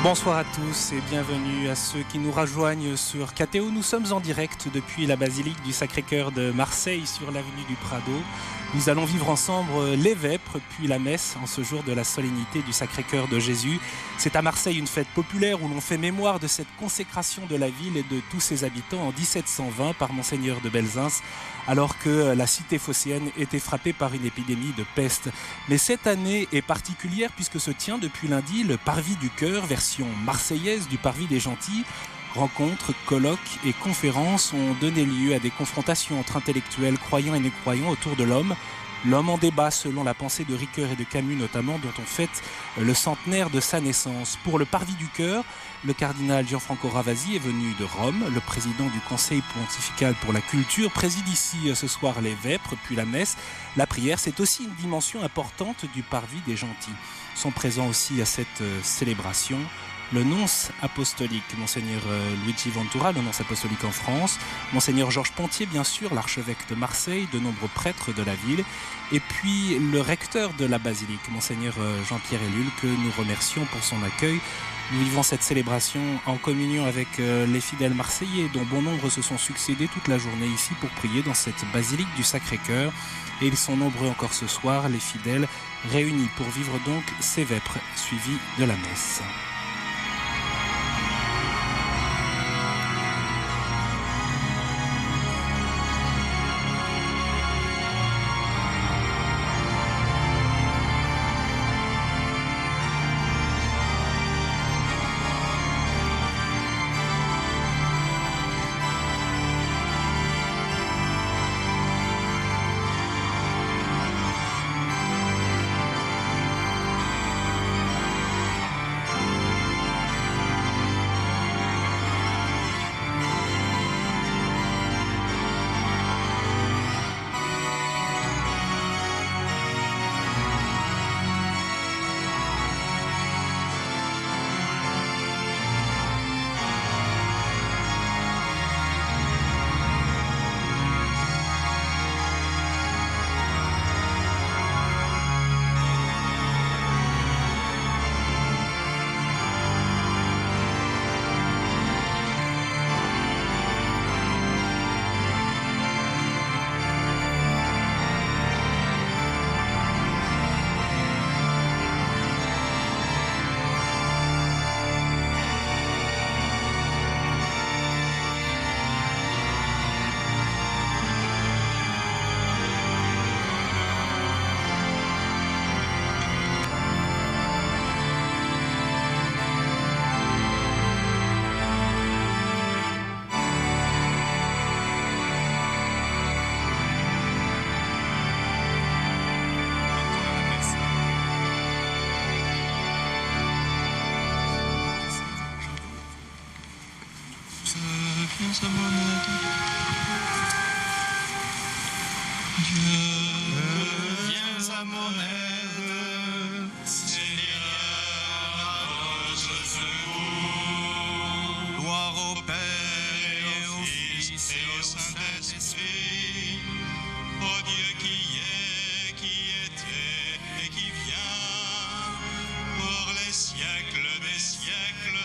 Bonsoir à tous et bienvenue à ceux qui nous rejoignent sur KTO. Nous sommes en direct depuis la basilique du Sacré-Cœur de Marseille sur l'avenue du Prado. Nous allons vivre ensemble les vêpres puis la messe en ce jour de la solennité du Sacré-Cœur de Jésus. C'est à Marseille une fête populaire où l'on fait mémoire de cette consécration de la ville et de tous ses habitants en 1720 par Monseigneur de Belzunce, alors que la cité phocéenne était frappée par une épidémie de peste. Mais cette année est particulière puisque se tient depuis lundi le Parvis du Cœur, version marseillaise du Parvis des Gentils. Rencontres, colloques et conférences ont donné lieu à des confrontations entre intellectuels croyants et non-croyants autour de l'homme. L'homme en débat selon la pensée de Ricoeur et de Camus notamment, dont on fête le centenaire de sa naissance. Pour le Parvis du Cœur, le cardinal Gianfranco Ravasi est venu de Rome. Le président du Conseil pontifical pour la culture préside ici ce soir les vêpres, puis la messe. La prière, c'est aussi une dimension importante du Parvis des Gentils. Sont présents aussi à cette célébration le nonce apostolique, Monseigneur Luigi Ventura, le nonce apostolique en France, Monseigneur Georges Pontier, bien sûr, l'archevêque de Marseille, de nombreux prêtres de la ville, et puis le recteur de la basilique, Monseigneur Jean-Pierre Ellul, que nous remercions pour son accueil. Nous vivons cette célébration en communion avec les fidèles marseillais, dont bon nombre se sont succédés toute la journée ici pour prier dans cette basilique du Sacré-Cœur. Et ils sont nombreux encore ce soir, les fidèles, réunis pour vivre donc ces vêpres, suivis de la messe. Viens à mon aide, Dieu, viens à mon aide, Seigneur, à notre secours. Gloire au Père et au Fils et au Saint-Esprit, ô Dieu qui est, qui était et qui vient, pour les siècles des siècles.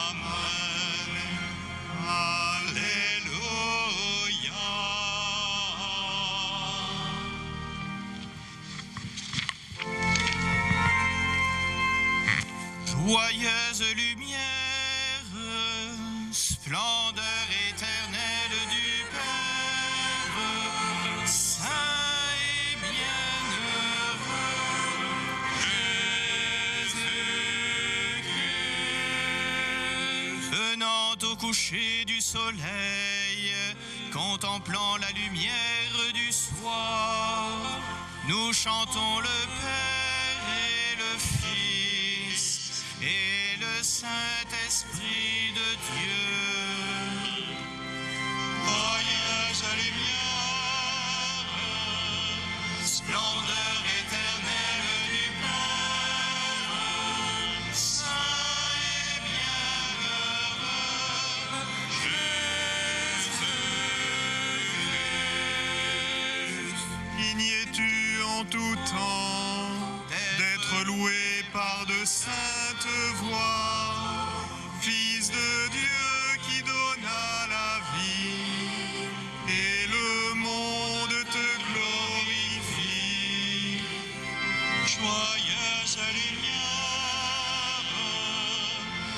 Amen. Alléluia. Joyeuse lumière, splendeur éternelle du Père, saint et bienheureux, Jésus-Christ. Venant au coucher du soleil, contemplant la lumière du soir, nous chantons le Père et le Fils et le Saint-Esprit de Dieu. Joyeuse lumière, splendeur éternelle du Père, saint et bienheureux, Jésus-Christ. Dignes-tu en tout temps d'être loué par de saintes voix, de Dieu qui donna la vie, et le monde te glorifie. Joyeuse lumière,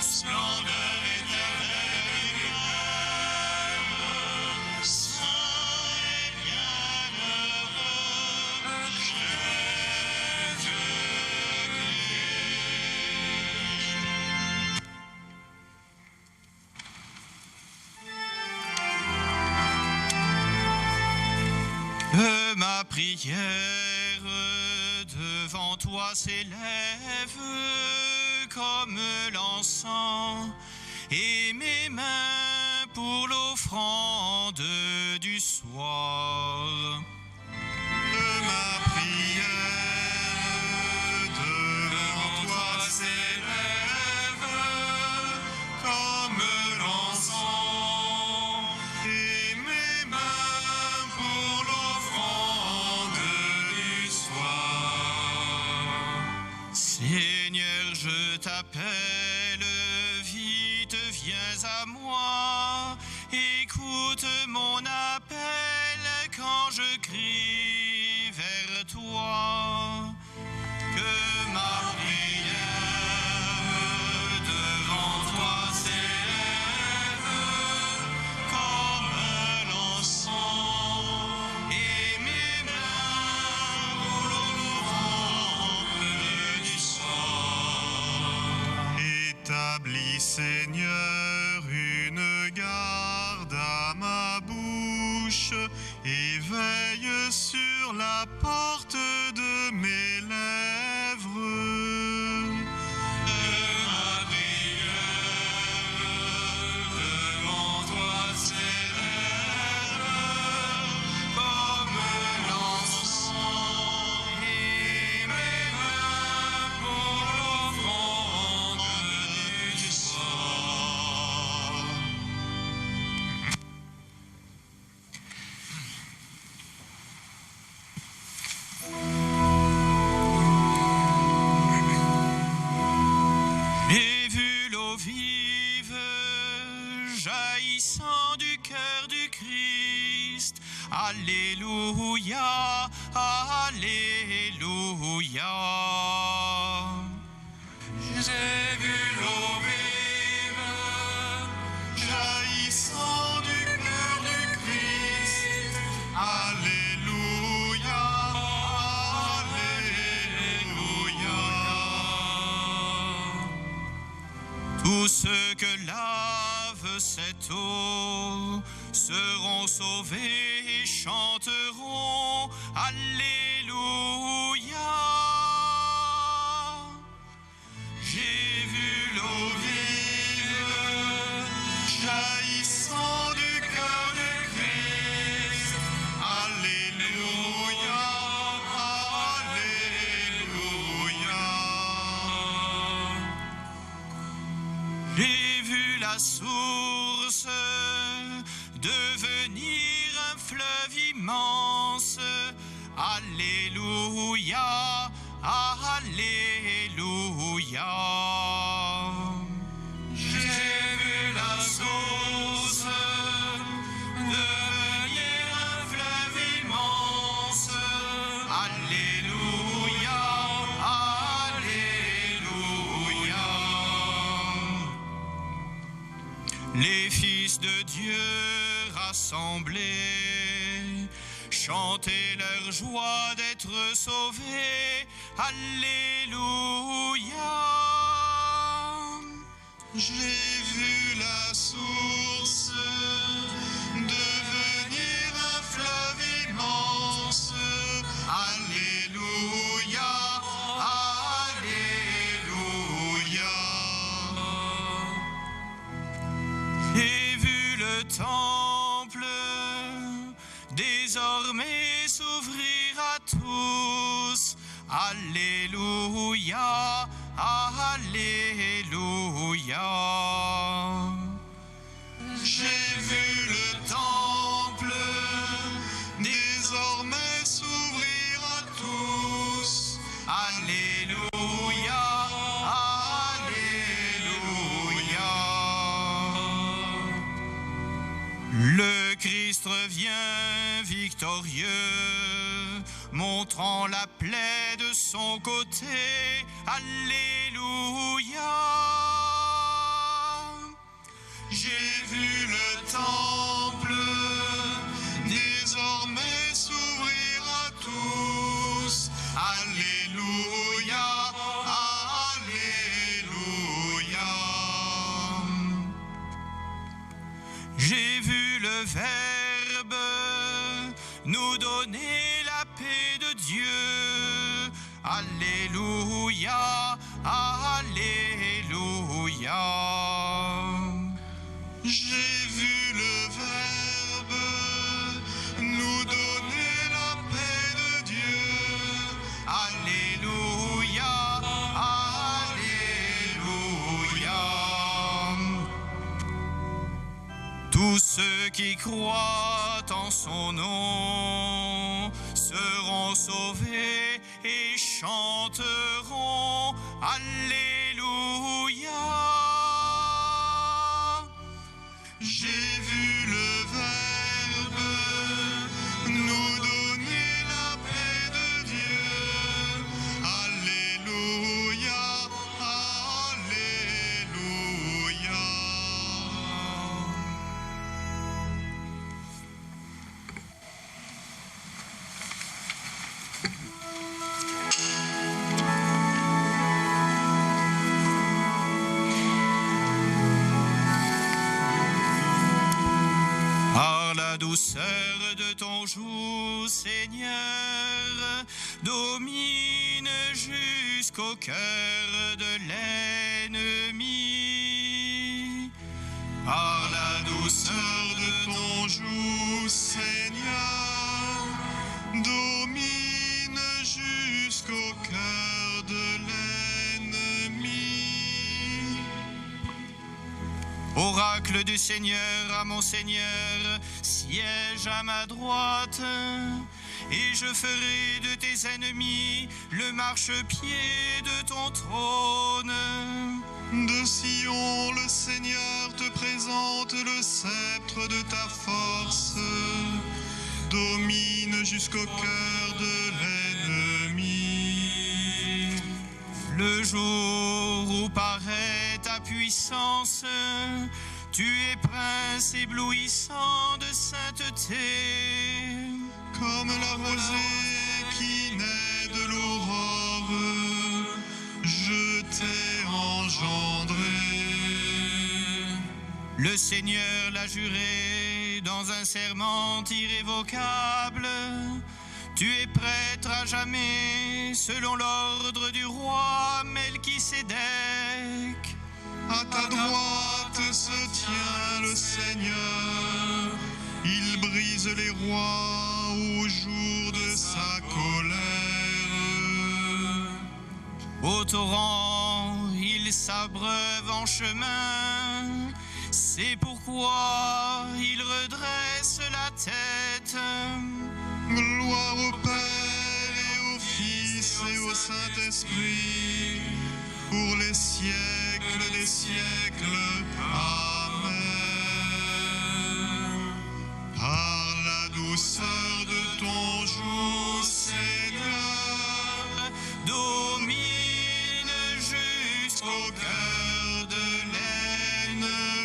splendeur éternelle lumière, saint et bienheureux, ma prière devant toi s'élève comme l'encens, et mes mains pour l'offrande du soir. Ma prière devant toi s'élève comme l'encens, et mes mains pour l'offrande du soir. Seigneur, je t'appelle, vite viens à moi, écoute mon appel quand je crie vers toi. Que ma prière devant toi s'élève comme l'encens, et mes mains pour l'offrande du soir. Établis, Seigneur, une garde à ma bouche, et veille sur la porte de mes lèvres. Ma prière devant toi s'élève comme l'encens, et mes mains pour l'offrande du soir. J'ai vu l'eau vive jaillissant du cœur du Christ. Alléluia, alléluia. J'ai vu l'eau vive jaillissant du cœur du Christ. Alléluia, alléluia. Tous ceux que lave cette eau seront sauvés et chanteront Alléluia. J'ai vu l'eau vive jaillissant du cœur de Christ. Alléluia, alléluia. J'ai vu la source devenir un fleuve immense. Alléluia, alléluia. J'ai vu la source devenir un fleuve immense. Alléluia, alléluia. Les fils de Dieu rassemblés chantaient leur joie d'être sauvés. Alléluia. J'ai vu la source devenir un fleuve immense. Alléluia, alléluia. J'ai vu le temple désormais s'ouvrir à tous. Alléluia, alléluia. J'ai vu le temple désormais s'ouvrir à tous. Alléluia, alléluia. Le Christ revient victorieux, montrant la plaie de son côté. Alléluia. J'ai vu le temple désormais s'ouvrir à tous. Alléluia, alléluia. J'ai vu le Verbe nous donner la paix de Dieu. Alléluia, alléluia. J'ai vu le Verbe nous donner la paix de Dieu. Alléluia, alléluia. Tous ceux qui croient en son nom seront sauvés et chanteront Alléluia. J'ai vu le Verbe nous donner la paix de Dieu. Alléluia, alléluia. Par la douceur de ton joug, Seigneur, domine jusqu'au cœur de l'ennemi. Par la douceur de ton joug, Seigneur, domine jusqu'au cœur de l'ennemi. Oracle du Seigneur à mon Seigneur, siège à ma droite, et je ferai de tes ennemis le marchepied de ton trône. De Sion, le Seigneur te présente le sceptre de ta force. Domine jusqu'au cœur de l'ennemi. Le jour où paraît ta puissance, tu es prince éblouissant de sainteté. Comme la rosée qui naît de l'aurore, je t'ai engendré. Le Seigneur l'a juré dans un serment irrévocable. Tu es prêtre à jamais, selon l'ordre du roi Melchisédek. À ta droite se tient le Seigneur. Il brise les rois au jour de sa colère. Au torrent, il s'abreuve en chemin. C'est pourquoi il redresse la tête. Gloire au Père et au Fils et au Saint-Esprit, pour les siècles des siècles. Amen. Par la douceur de ton joug, Seigneur, domine jusqu'au cœur de l'ennemi.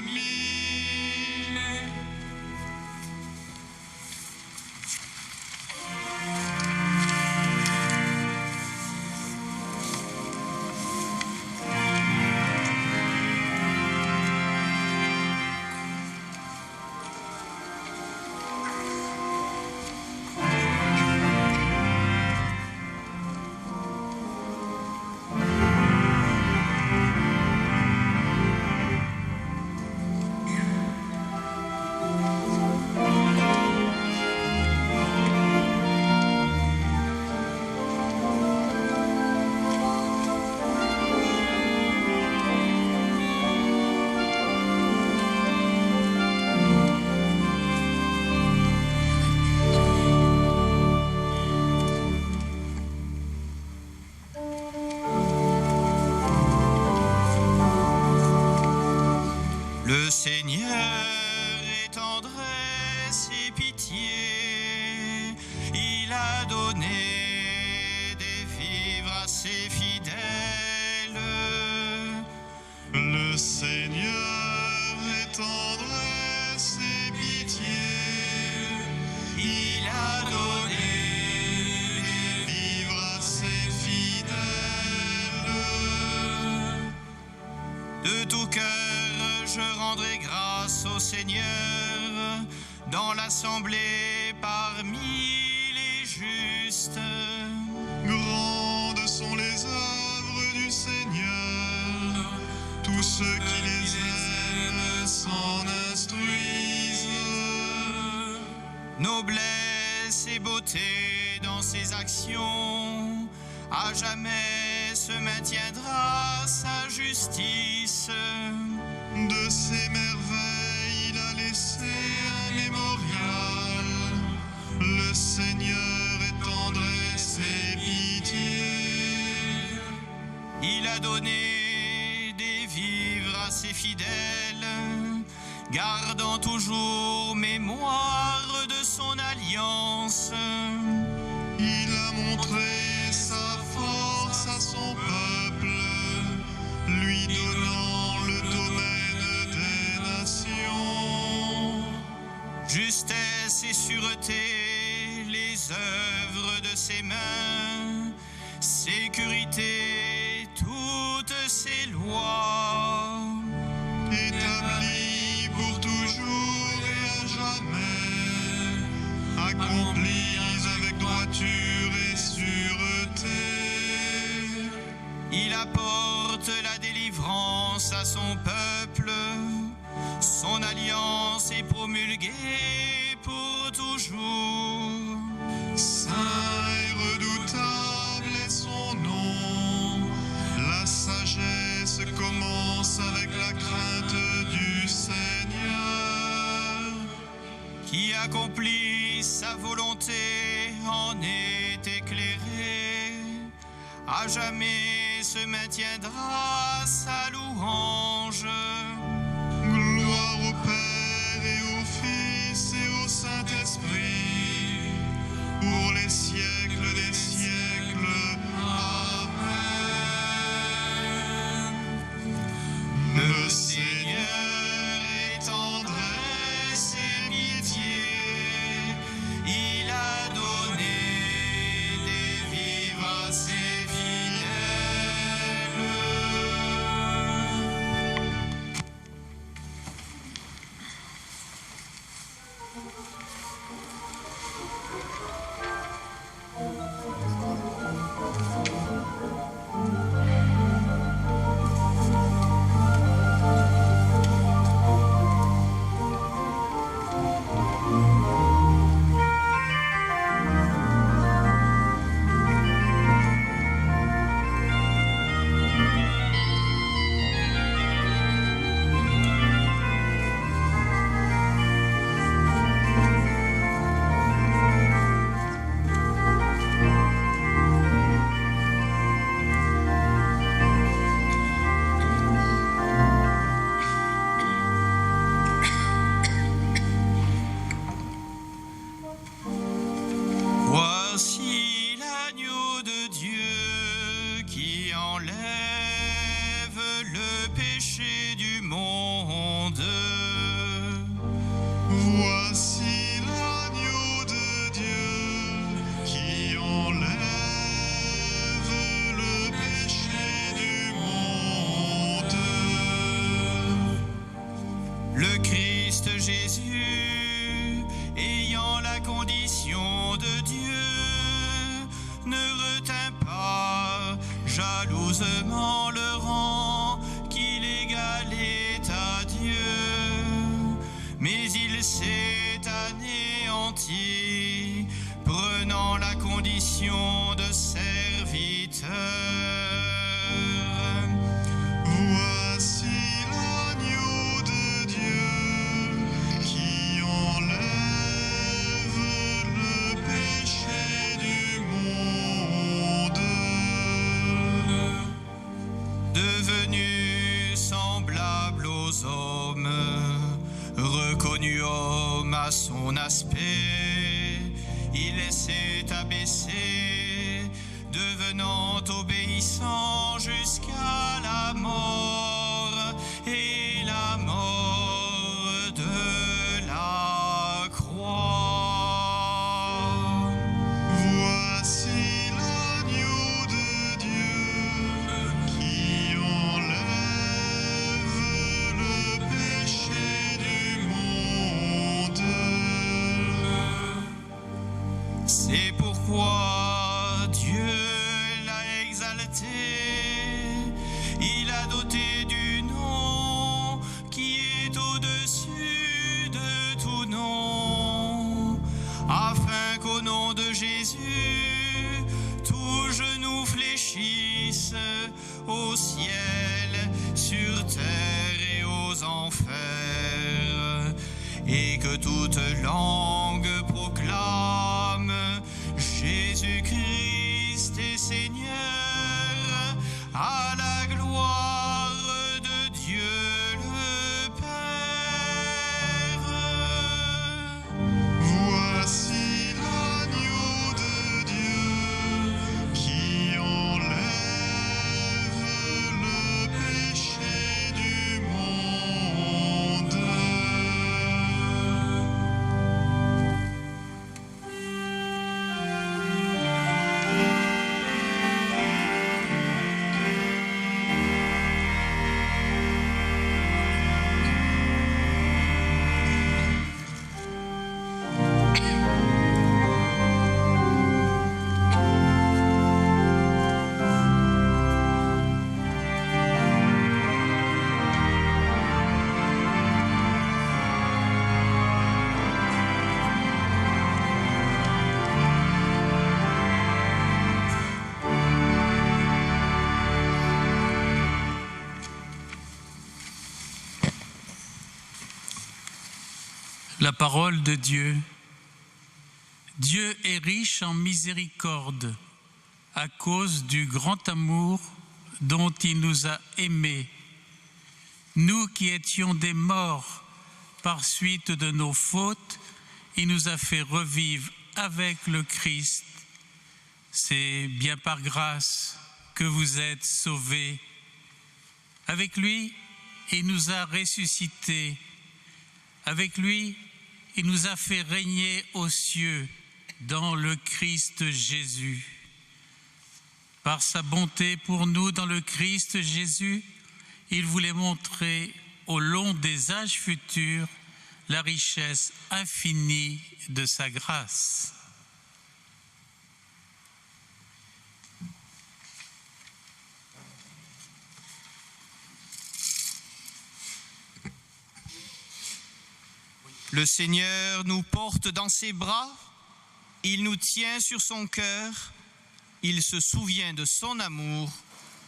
Seigneur dans l'assemblée parmi les justes. Grandes sont les œuvres du Seigneur, tous ceux qui les aiment s'en instruisent. Noblesse et beauté dans ses actions, à jamais se maintiendra sa justice. De ses merveilles, il a laissé un mémorial. Le Seigneur est tendresse et pitié. Il a donné des vivres à ses fidèles, gardant toujours mémoire de son alliance. Il a montré sa force à son peuple, lui donnant le domaine des nations. Justesse et sûreté, les œuvres de ses mains, sécurité, toutes ses lois. Établi pour toujours et à jamais, accomplis avec droiture et sûreté. Il apporte la délivrance à son peuple, son alliance est promulguée pour toujours. Saint et redoutable est son nom, la sagesse commence avec la crainte du Seigneur. Qui accomplit sa volonté en est éclairé, à jamais se maintiendra sa louange. Gloire au Père et au Fils et au Saint-Esprit, pour les siècles des siècles. Amen. Le Seigneur est tendresse et pitié, il a donné des vivres à ses fidèles. Voici l'agneau de Dieu qui enlève le péché du monde. Voici l'agneau de Dieu qui enlève le péché du monde. Le Christ Jésus, ayant la condition de Dieu, ne retint pas jalousement le rang qu'il égalait à Dieu, mais il s'est anéanti, prenant la condition de serviteur. Voici l'agneau de Dieu qui enlève le péché du monde. Devenu semblable aux hommes, reconnu homme à son aspect, il s'est abaissé, devenant obéissant jusqu'à la mort, et la mort de la croix. Voici l'agneau de Dieu qui enlève le péché du monde. C'est pourquoi Dieu l'a exalté, il a doté du nom qui est au-dessus de tout nom, afin qu'au nom de Jésus, tout genou fléchisse au ciel, sur terre et aux enfers, et que toute langue proclame Jésus-Christ est Seigneur, à la gloire de Dieu le Père. Voici l'agneau de Dieu qui enlève le péché du monde. La parole de Dieu. Dieu est riche en miséricorde à cause du grand amour dont il nous a aimés. Nous qui étions des morts par suite de nos fautes, il nous a fait revivre avec le Christ. C'est bien par grâce que vous êtes sauvés. Avec lui, il nous a ressuscités. Avec lui, il nous a fait régner aux cieux dans le Christ Jésus. Par sa bonté pour nous dans le Christ Jésus, il voulait montrer au long des âges futurs la richesse infinie de sa grâce. Le Seigneur nous porte dans ses bras, il nous tient sur son cœur, il se souvient de son amour.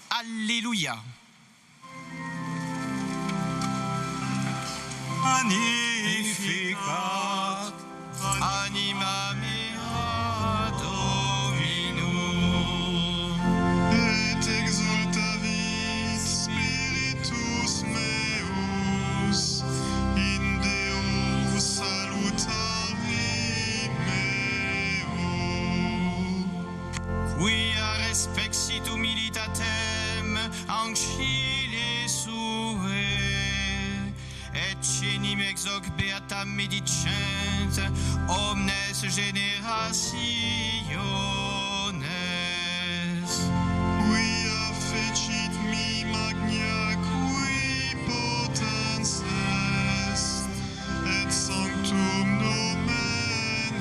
Alléluia. Magnificat, anima mea Dominum. Et exultavit spiritus meus in Deo salutari meo. Quia respexit humilitatem ancile sue, et cenim ex hoc beatam medicent omnes generationes. Quia fecit mi magna qui potens est, et sanctum nomen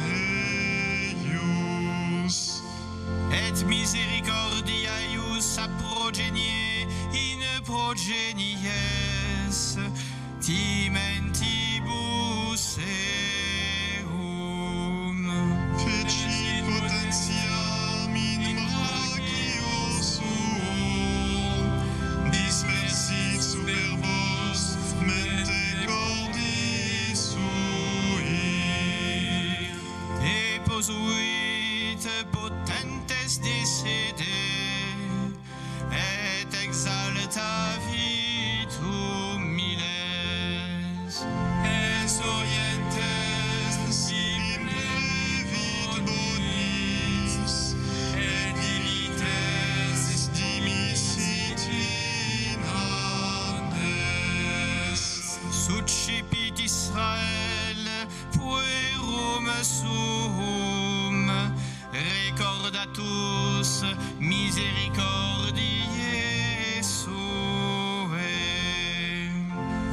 eius. Et misericordia eius a progenie in progenies timentibus eum. Fecit potentiam in brachio suo, dispersit superbos mente cordis sui. Et posuit potentes desede, et exaltavit humiles. Es orientes in levit bonis, et dimites dimisit in Andes. Succipit Israel puerum suum, recordatus misericordiae suae.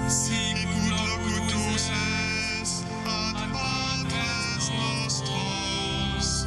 Sicut locutus est ad patres nostros,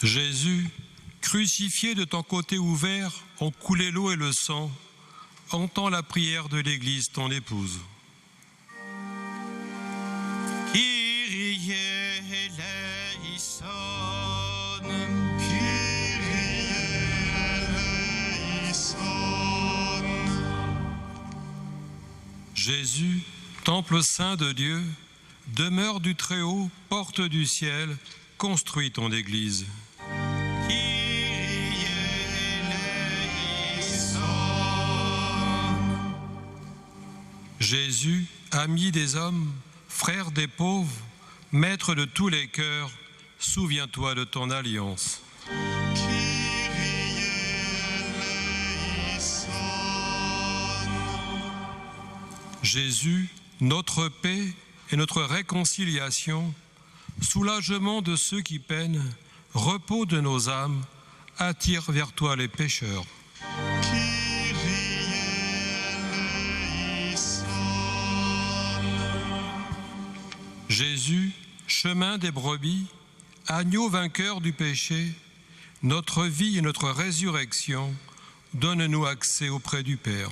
Jésus, crucifié de ton côté ouvert, ont coulé l'eau et le sang. Entends la prière de l'Église, ton épouse. Kyrie eleison, Kyrie eleison. Jésus, temple saint de Dieu, demeure du Très-Haut, porte du ciel, construis ton Église. Kyrie eleison. Jésus, ami des hommes, frère des pauvres, maître de tous les cœurs, souviens-toi de ton alliance. Kyrie eleison. Jésus, notre paix et notre réconciliation, soulagement de ceux qui peinent, repos de nos âmes, attire vers toi les pécheurs. Kyrie eleison. Jésus, chemin des brebis, agneau vainqueur du péché, notre vie et notre résurrection, donne-nous accès auprès du Père.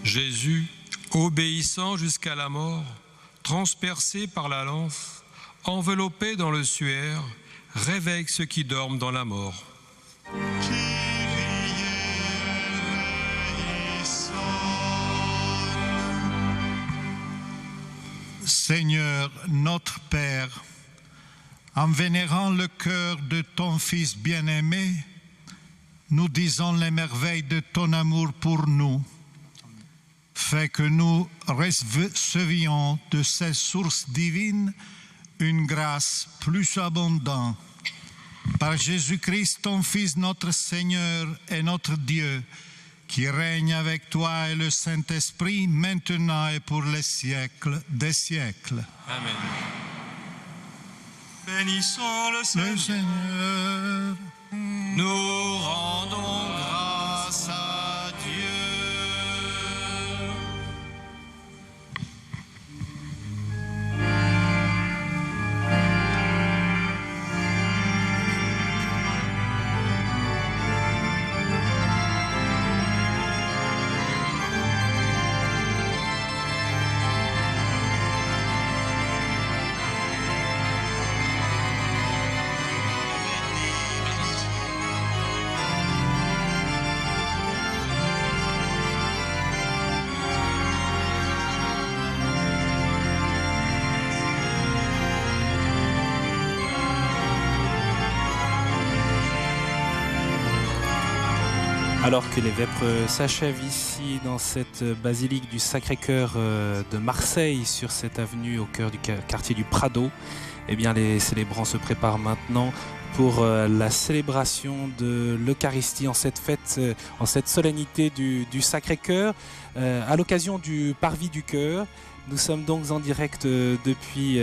Jésus, obéissant jusqu'à la mort, transpercé par la lance, enveloppé dans le suaire, réveille ceux qui dorment dans la mort. Seigneur, notre Père, en vénérant le cœur de ton Fils bien-aimé, nous disons les merveilles de ton amour pour nous. Fais que nous recevions de ces sources divines une grâce plus abondante. Par Jésus-Christ, ton Fils, notre Seigneur et notre Dieu, qui règne avec toi et le Saint-Esprit, maintenant et pour les siècles des siècles. Amen. Bénissons le Seigneur. Le Seigneur. Nous rendons grâce à Dieu. Alors que les vêpres s'achèvent ici dans cette basilique du Sacré-Cœur de Marseille, sur cette avenue au cœur du quartier du Prado, eh bien les célébrants se préparent maintenant pour la célébration de l'Eucharistie en cette fête, en cette solennité du Sacré-Cœur, à l'occasion du Parvis du Cœur. Nous sommes donc en direct depuis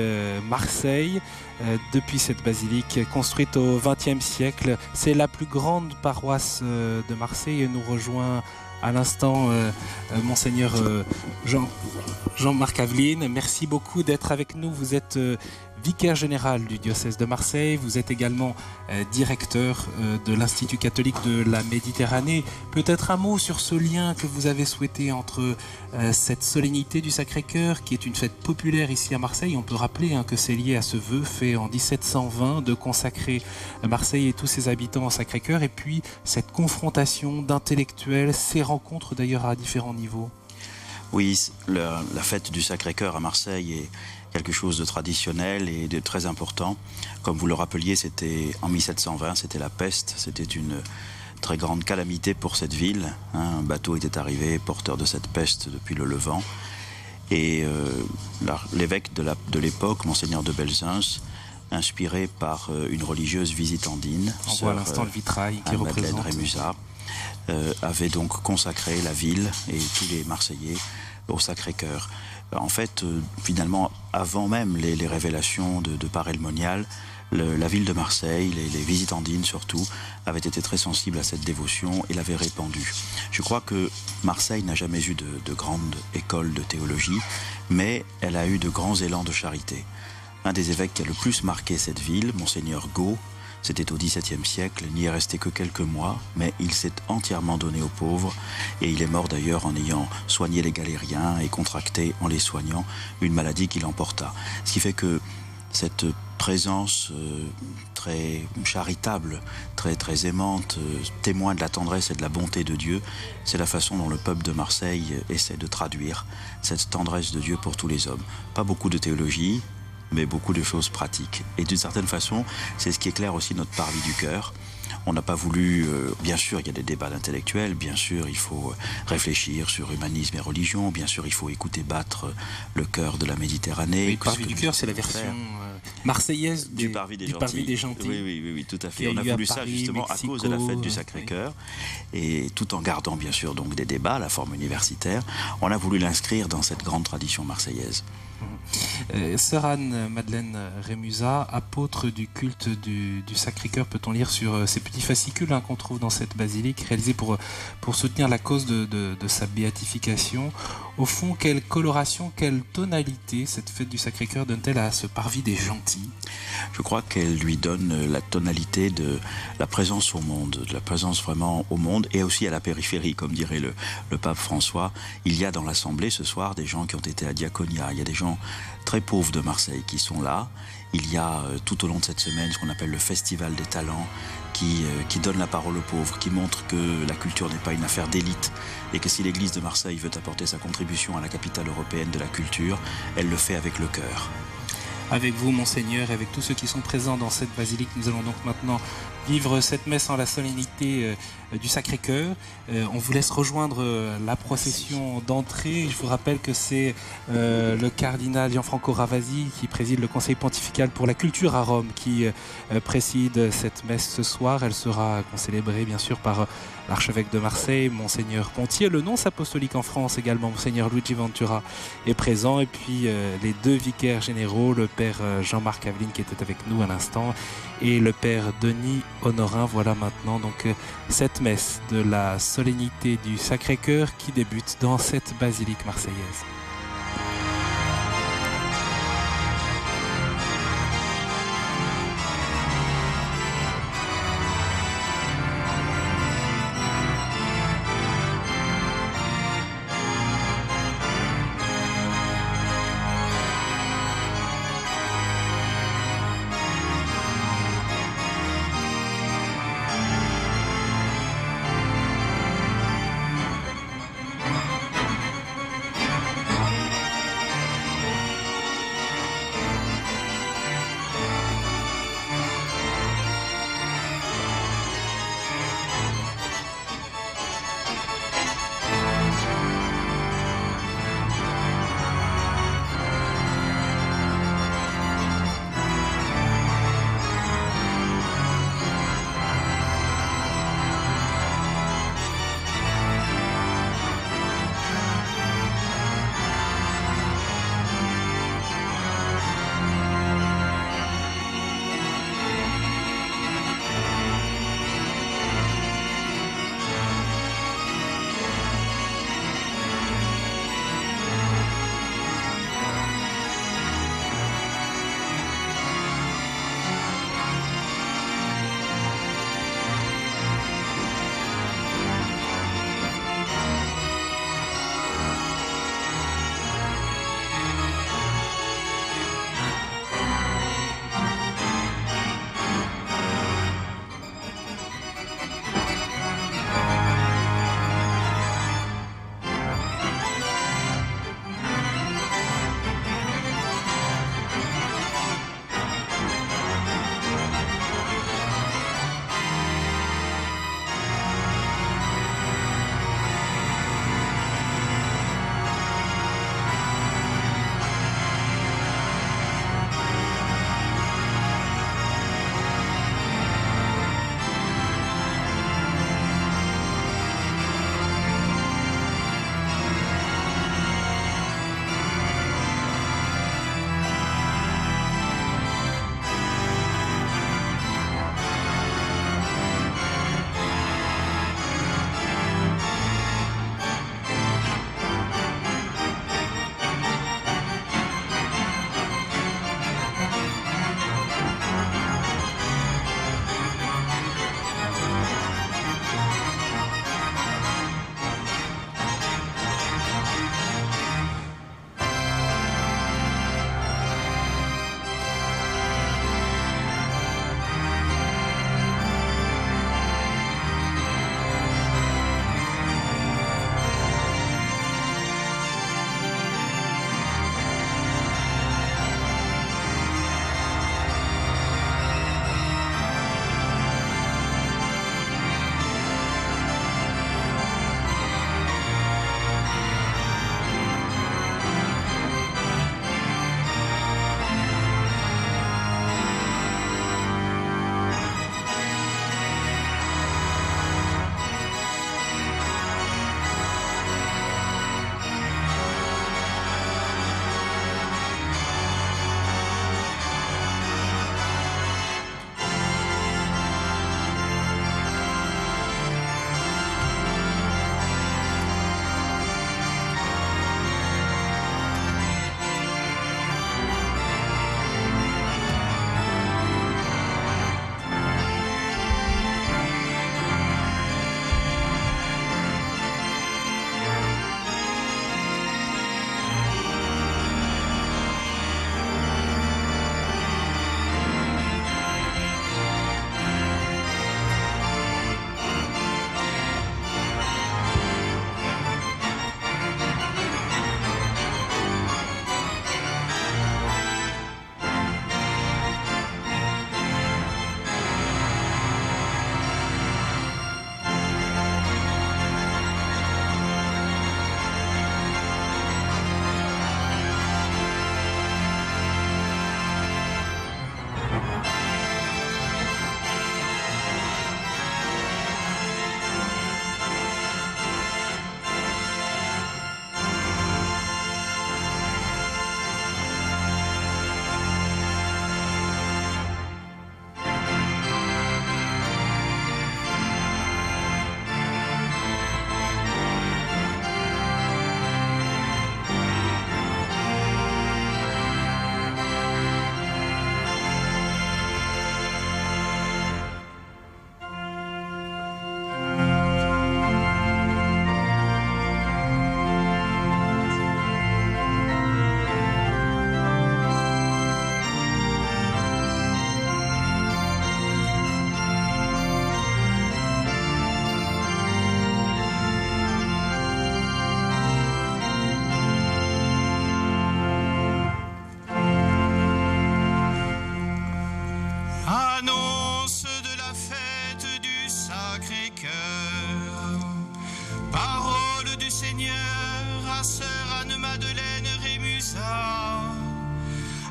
Marseille, depuis cette basilique construite au XXe siècle. C'est la plus grande paroisse de Marseille et nous rejoint à l'instant Monseigneur Jean-Marc Aveline. Merci beaucoup d'être avec nous. Vous êtes vicaire général du diocèse de Marseille. Vous êtes également directeur de l'Institut catholique de la Méditerranée. Peut-être un mot sur ce lien que vous avez souhaité entre cette solennité du Sacré-Cœur, qui est une fête populaire ici à Marseille. On peut rappeler que c'est lié à ce vœu fait en 1720 de consacrer Marseille et tous ses habitants au Sacré-Cœur, et puis cette confrontation d'intellectuels, ces rencontres d'ailleurs à différents niveaux. Oui, la fête du Sacré-Cœur à Marseille est quelque chose de traditionnel et de très important. Comme vous le rappeliez, c'était en 1720, c'était la peste, c'était une très grande calamité pour cette ville. Un bateau était arrivé porteur de cette peste depuis le Levant. Et l'évêque de l'époque, Monseigneur de Belzunce, inspiré par une religieuse visitandine, on voit à l'instant le vitrail qui Madeleine représente Rémusat, avait donc consacré la ville et tous les Marseillais au Sacré-Cœur. En fait, finalement, avant même les révélations de Paray-le-Monial, La ville de Marseille, les visitandines surtout, avaient été très sensibles à cette dévotion et l'avaient répandue. Je crois que Marseille n'a jamais eu de grande école de théologie, mais elle a eu de grands élans de charité. Un des évêques qui a le plus marqué cette ville, Monseigneur Gault, c'était au XVIIe siècle, n'y est resté que quelques mois, mais il s'est entièrement donné aux pauvres et il est mort d'ailleurs en ayant soigné les galériens et contracté en les soignant une maladie qui l'emporta. Ce qui fait que cette présence très charitable, très aimante, témoin de la tendresse et de la bonté de Dieu, c'est la façon dont le peuple de Marseille essaie de traduire cette tendresse de Dieu pour tous les hommes. Pas beaucoup de théologie, mais beaucoup de choses pratiques. Et d'une certaine façon, c'est ce qui éclaire aussi notre parvis du cœur. On n'a pas voulu, bien sûr, il y a des débats d'intellectuels, bien sûr, il faut réfléchir sur humanisme et religion, bien sûr, il faut écouter battre le cœur de la Méditerranée. Oui, le parvis du cœur, c'est la version marseillaise du parvis des Gentils. Oui, tout à fait. On a voulu ça justement à cause de la fête du Sacré-Cœur, et tout en gardant, bien sûr, donc des débats, la forme universitaire, on a voulu l'inscrire dans cette grande tradition marseillaise. Sœur Anne-Madeleine Rémusat, apôtre du culte du Sacré-Cœur, peut-on lire sur ces petits fascicules qu'on trouve dans cette basilique, réalisés pour soutenir la cause de sa béatification. Au fond, quelle coloration, quelle tonalité cette fête du Sacré-Cœur donne-t-elle à ce parvis des Gentils? Je crois qu'elle lui donne la tonalité de la présence au monde, de la présence vraiment au monde et aussi à la périphérie, comme dirait le pape François. Il y a dans l'Assemblée ce soir des gens qui ont été à Diaconia, il y a des gens très pauvres de Marseille qui sont là. Il y a tout au long de cette semaine ce qu'on appelle le Festival des Talents qui donne la parole aux pauvres, qui montre que la culture n'est pas une affaire d'élite et que si l'Église de Marseille veut apporter sa contribution à la capitale européenne de la culture, elle le fait avec le cœur. Avec vous, Monseigneur, et avec tous ceux qui sont présents dans cette basilique, nous allons donc maintenant vivre cette messe en la solennité du Sacré-Cœur. On vous laisse rejoindre la procession d'entrée. Je vous rappelle que c'est le cardinal Gianfranco Ravasi qui préside le Conseil pontifical pour la culture à Rome qui préside cette messe ce soir. Elle sera concélébrée bien sûr par l'archevêque de Marseille, Monseigneur Pontier. Le nonce apostolique en France également, Monseigneur Luigi Ventura, est présent. Et puis les deux vicaires généraux, le père Jean-Marc Aveline qui était avec nous à l'instant et le père Denis Honorin. Voilà maintenant donc cette messe de la solennité du Sacré-Cœur qui débute dans cette basilique marseillaise.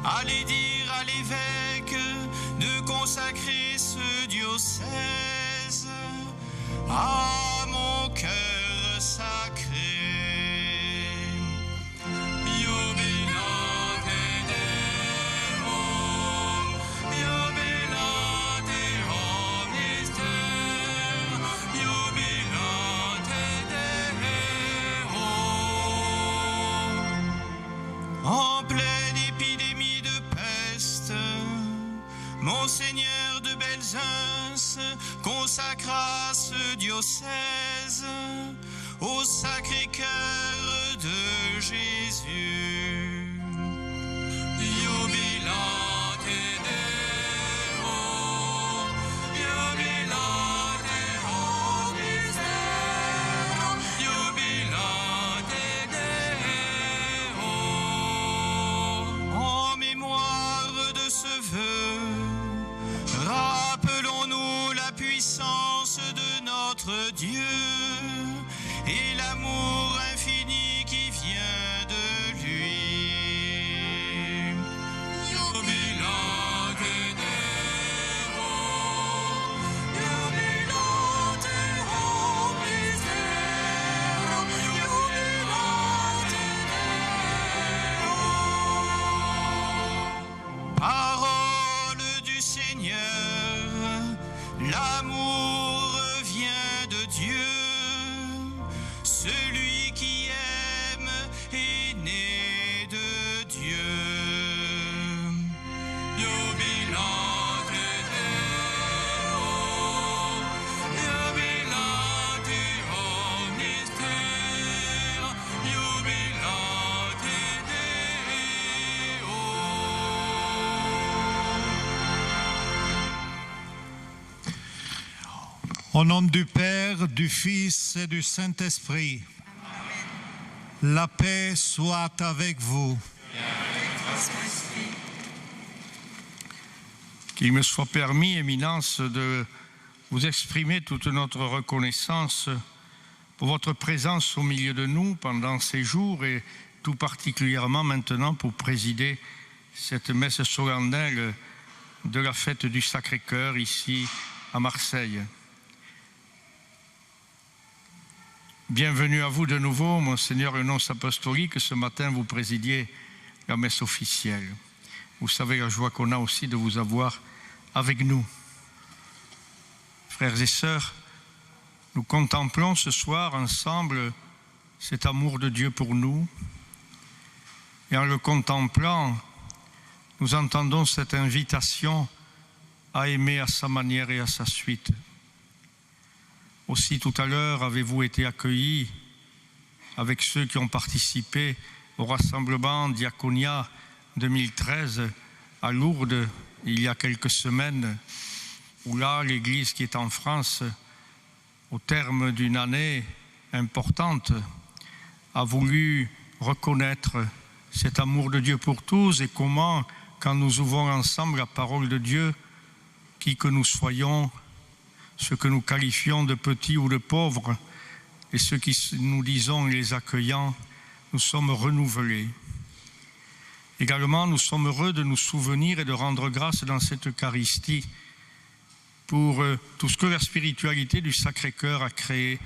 Allez dire à l'évêque de consacrer ce diocèse à mon cœur sacré. En pleine épidémie de peste, Monseigneur de Belzunce consacra ce diocèse au Sacré-Cœur de Jésus. Jubilate Deo, jubilate Mystero, jubilate Deo. En mémoire de ce vœu, rappelons-nous la puissance de notre Dieu et l'amour infini qui vient de lui. Jubilate Deo, jubilate Mystero, jubilate Deo. Parole du Seigneur, l'amour vient de Dieu. Celui qui aime est né de Dieu. Jubilate Deo, jubilate Mystero, jubilate Deo. Au nom du Père, du Fils et du Saint-Esprit, la paix soit avec vous. Qu'il me soit permis, Éminence, de vous exprimer toute notre reconnaissance pour votre présence au milieu de nous pendant ces jours et tout particulièrement maintenant pour présider cette messe solennelle de la fête du Sacré-Cœur ici à Marseille. Bienvenue à vous de nouveau, Monseigneur le nonce apostolique. Ce matin, vous présidiez la messe officielle. Vous savez la joie qu'on a aussi de vous avoir avec nous. Frères et sœurs, nous contemplons ce soir ensemble cet amour de Dieu pour nous. Et en le contemplant, nous entendons cette invitation à aimer à sa manière et à sa suite. Aussi, tout à l'heure, avez-vous été accueillis avec ceux qui ont participé au rassemblement Diaconia 2013 à Lourdes, il y a quelques semaines, où là, l'Église qui est en France, au terme d'une année importante, a voulu reconnaître cet amour de Dieu pour tous et comment, quand nous ouvrons ensemble la parole de Dieu, qui que nous soyons, ce que nous qualifions de petits ou de pauvres, et ceux qui nous disons et les accueillants, nous sommes renouvelés. Également, nous sommes heureux de nous souvenir et de rendre grâce dans cette Eucharistie pour tout ce que la spiritualité du Sacré-Cœur a créé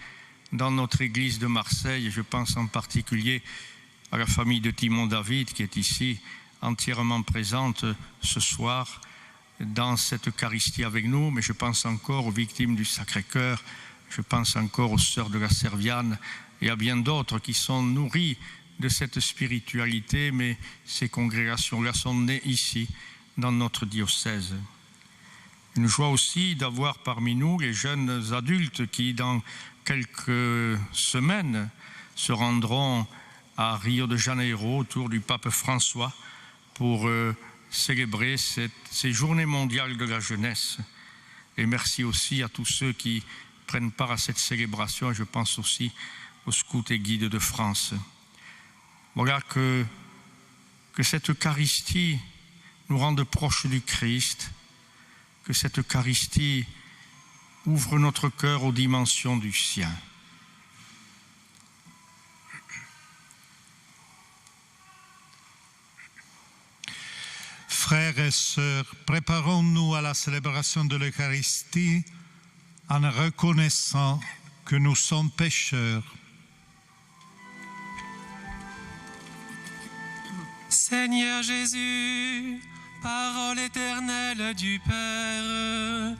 dans notre Église de Marseille. Je pense en particulier à la famille de Timon David qui est ici entièrement présente ce soir dans cette Eucharistie avec nous, mais je pense encore aux victimes du Sacré-Cœur, je pense encore aux sœurs de la Serviane et à bien d'autres qui sont nourris de cette spiritualité, mais ces congrégations-là sont nées ici, dans notre diocèse. Une joie aussi d'avoir parmi nous les jeunes adultes qui, dans quelques semaines, se rendront à Rio de Janeiro autour du pape François pour célébrer ces journées mondiales de la jeunesse. Et merci aussi à tous ceux qui prennent part à cette célébration. Je pense aussi aux scouts et guides de France. Voilà que cette Eucharistie nous rende proches du Christ, que cette Eucharistie ouvre notre cœur aux dimensions du sien. Frères et sœurs, préparons-nous à la célébration de l'Eucharistie en reconnaissant que nous sommes pécheurs. Seigneur Jésus, parole éternelle du Père,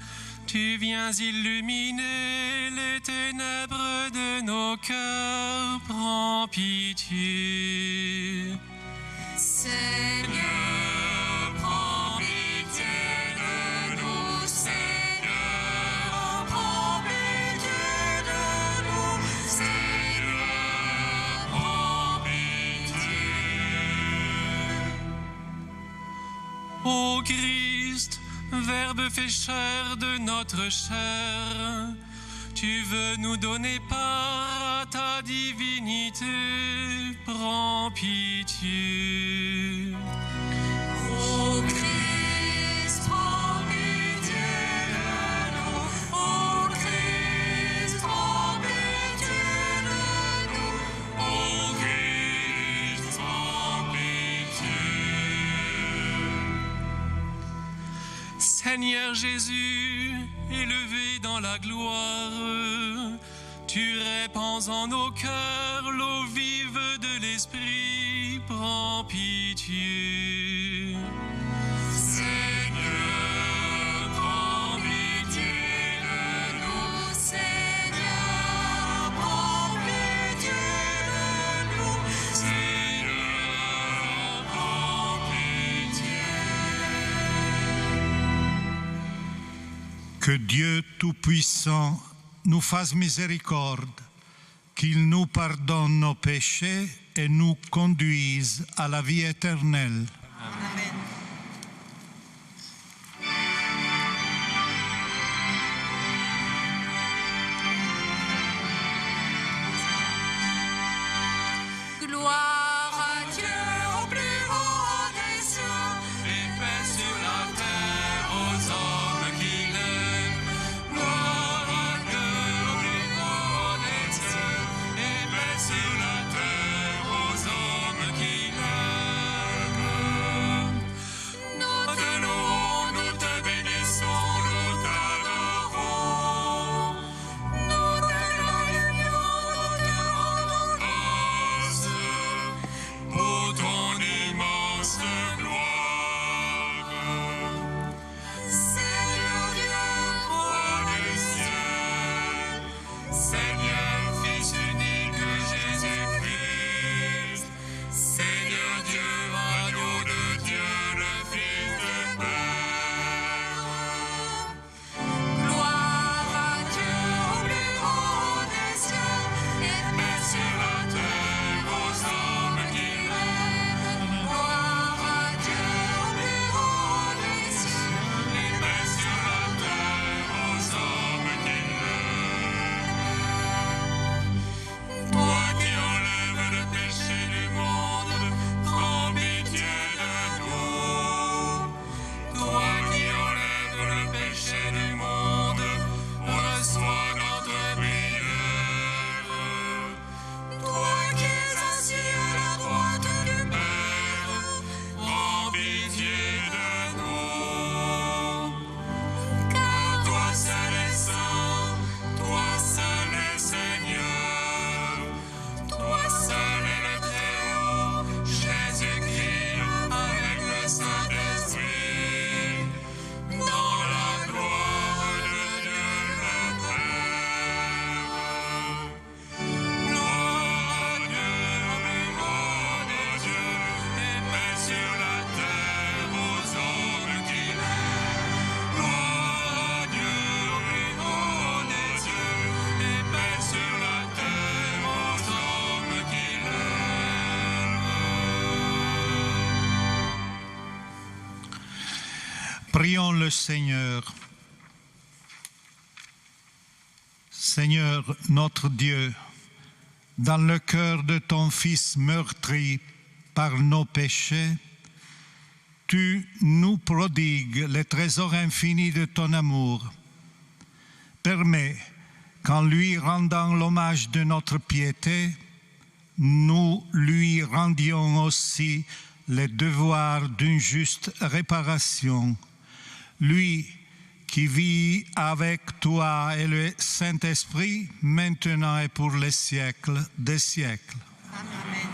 tu viens illuminer les ténèbres de nos cœurs, prends pitié. Seigneur, prends pitié de nous, Seigneur, prends pitié de nous, Seigneur, prends pitié. Ô Christ, Verbe fait chair de notre chair, tu veux nous donner part à ta divinité, prends pitié. Ô Christ, prends pitié de nous, ô Christ, prends pitié de nous, ô Christ, prends pitié. Seigneur Jésus, élevé dans la gloire, tu répands en nos cœurs l'eau vive de l'Esprit, prends pitié. Seigneur, prends pitié de nous, Seigneur, prends pitié de nous, Seigneur, prends pitié. Que Dieu Tout-Puissant nous fasse miséricorde, qu'il nous pardonne nos péchés et nous conduise à la vie éternelle. Amen. Gloire à Dieu au plus haut des cieux, Et paix sur la terre aux hommes qu'il aime. Gloire à Dieu au plus haut des cieux, et paix sur la terre aux hommes qu'il aime. nous te louons, nous te bénissons, nous t'adorons, nous te glorifions, nous te rendons grâce. Pour ton immense gloire. Seigneur Dieu, roi des cieux, Seigneur, Fils unique Jésus-Christ, Seigneur Dieu, agneau de Dieu, le Fils de Père. gloire à Dieu au plus haut des cieux, et paix sur la terre aux hommes qu'il aime. Gloire à Dieu au plus haut des cieux, Et paix sur la terre aux hommes qu'il aime. Toi qui enlèves le péché du monde, prends pitié de nous. Toi qui enlèves le péché du monde, reçois notre prière. toi qui es assis à la droite du Père, Prends pitié de nous. car Toi seul est saint, toi seul est Seigneur, toi seul est le Très-Haut, Jésus-Christ, avec le Saint-Esprit, dans la gloire de Dieu le Père. Gloire à Dieu au plus haut des cieux, et paix sur la terre aux hommes qu'il aime. Gloire à Dieu au plus haut des cieux, et paix sur la terre aux hommes qu'il aime. Prions le Seigneur. Seigneur notre Dieu, dans le cœur de ton Fils meurtri par nos péchés, tu nous prodigues les trésors infinis de ton amour. Permets qu'en lui rendant l'hommage de notre piété, nous lui rendions aussi les devoirs d'une juste réparation. Lui qui vit avec toi et le Saint-Esprit, maintenant et pour les siècles des siècles. Amen.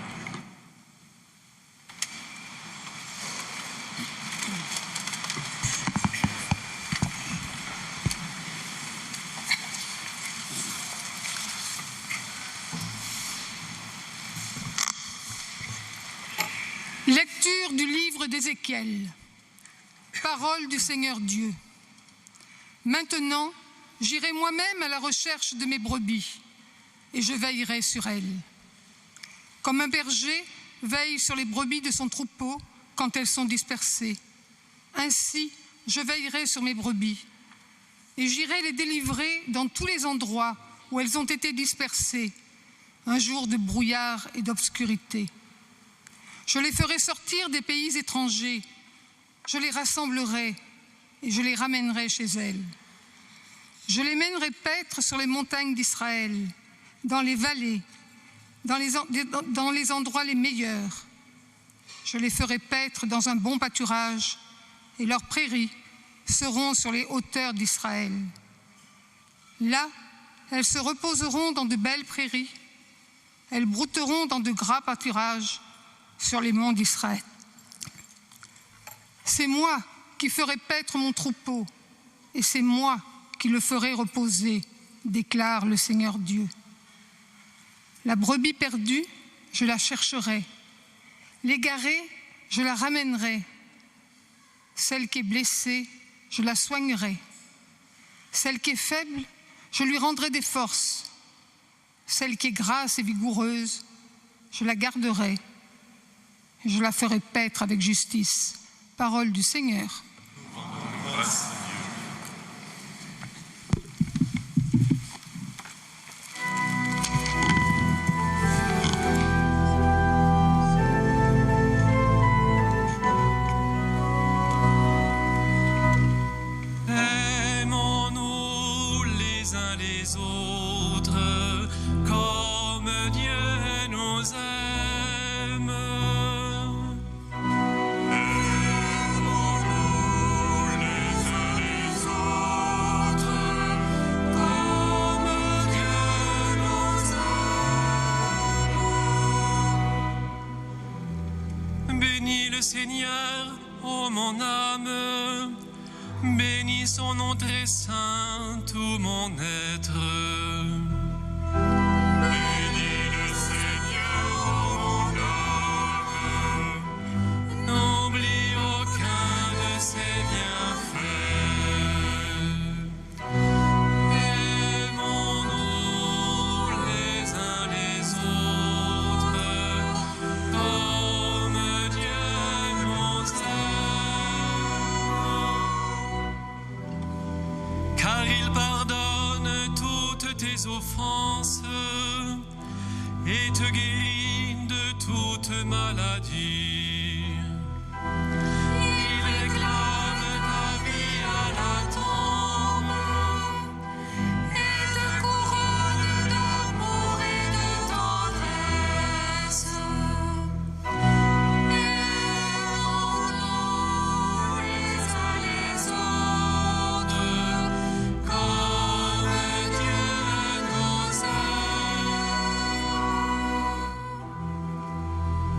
Lecture du livre d'Ézéchiel. Parole du Seigneur Dieu. Maintenant, j'irai moi-même à la recherche de mes brebis, et je veillerai sur elles. Comme un berger veille sur les brebis de son troupeau quand elles sont dispersées, ainsi je veillerai sur mes brebis, et j'irai les délivrer dans tous les endroits où elles ont été dispersées, un jour de brouillard et d'obscurité. Je les ferai sortir des pays étrangers, je les rassemblerai et je les ramènerai chez elles. Je les mènerai paître sur les montagnes d'Israël, dans les vallées, dans les endroits les meilleurs. Je les ferai paître dans un bon pâturage et leurs prairies seront sur les hauteurs d'Israël. Là, elles se reposeront dans de belles prairies, elles brouteront dans de gras pâturages sur les monts d'Israël. C'est moi qui ferai paître mon troupeau, et c'est moi qui le ferai reposer, déclare le Seigneur Dieu. La brebis perdue, je la chercherai. L'égarée, je la ramènerai. Celle qui est blessée, je la soignerai. Celle qui est faible, je lui rendrai des forces. Celle qui est grasse et vigoureuse, je la garderai. Je la ferai paître avec justice. Parole du Seigneur. Aimons-nous les uns les autres comme Dieu nous aime. Bénis le Seigneur, ô mon âme, bénis son nom très saint, tout mon être. Bénis le Seigneur, ô mon âme, n'oublie aucun de ses bienfaits. Aimons-nous les uns les autres comme Dieu nous aime. Car il pardonne toutes tes offenses et te guérit de toute maladie. Il réclame ta vie à la tombe Et te couronne d'amour et de tendresse. Aimons-nous les uns les autres comme Dieu nous aime.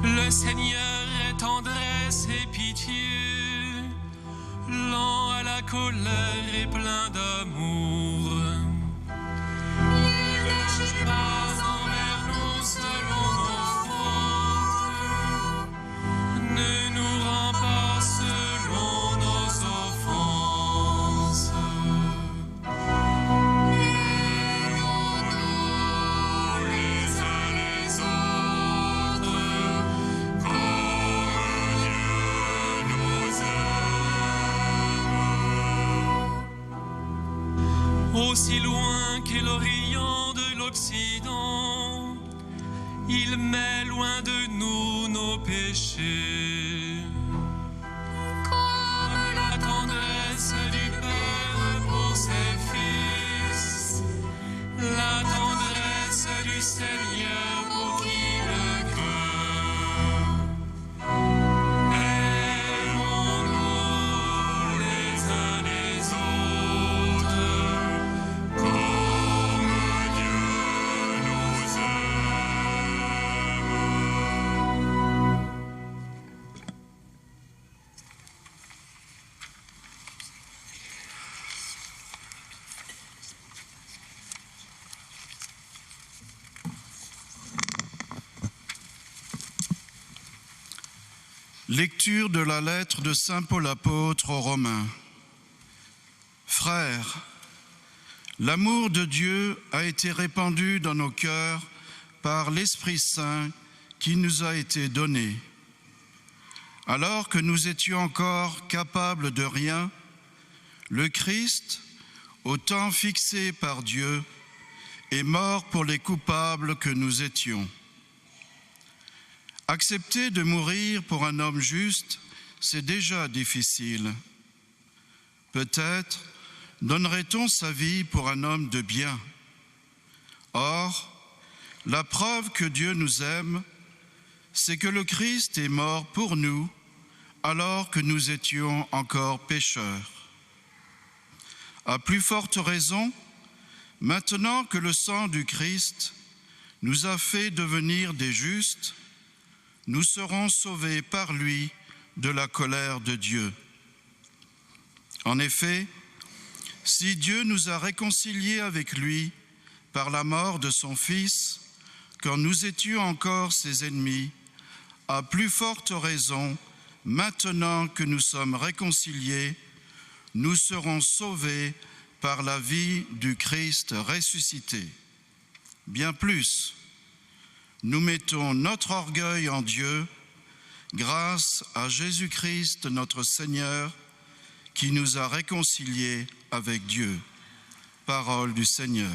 Le Seigneur est tendresse et pitié, lent à la colère et plein d'amour. Il n'agit pas envers nous selon nos fautes, Ne nous rend pas selon nos offenses. aimons-nous les uns les autres comme Dieu nous aime. Aussi loin qu'est l'Orient de l'Occident, il met loin de nous nos péchés. Comme la tendresse du Père pour ses fils, la tendresse du Seigneur pour qui le cœur. Lecture de la lettre de saint Paul apôtre aux Romains. Frères, l'amour de Dieu a été répandu dans nos cœurs par l'Esprit Saint qui nous a été donné. Alors que nous étions encore capables de rien, le Christ, au temps fixé par Dieu, est mort pour les coupables que nous étions. Accepter de mourir pour un homme juste, c'est déjà difficile. Peut-être donnerait-on sa vie pour un homme de bien. Or, la preuve que Dieu nous aime, c'est que le Christ est mort pour nous alors que nous étions encore pécheurs. À plus forte raison, maintenant que le sang du Christ nous a fait devenir des justes, nous serons sauvés par lui de la colère de Dieu. En effet, si Dieu nous a réconciliés avec lui par la mort de son Fils, quand nous étions encore ses ennemis, à plus forte raison, maintenant que nous sommes réconciliés, nous serons sauvés par la vie du Christ ressuscité. Bien plus, nous mettons notre orgueil en Dieu grâce à Jésus-Christ notre Seigneur qui nous a réconciliés avec Dieu. Parole du Seigneur.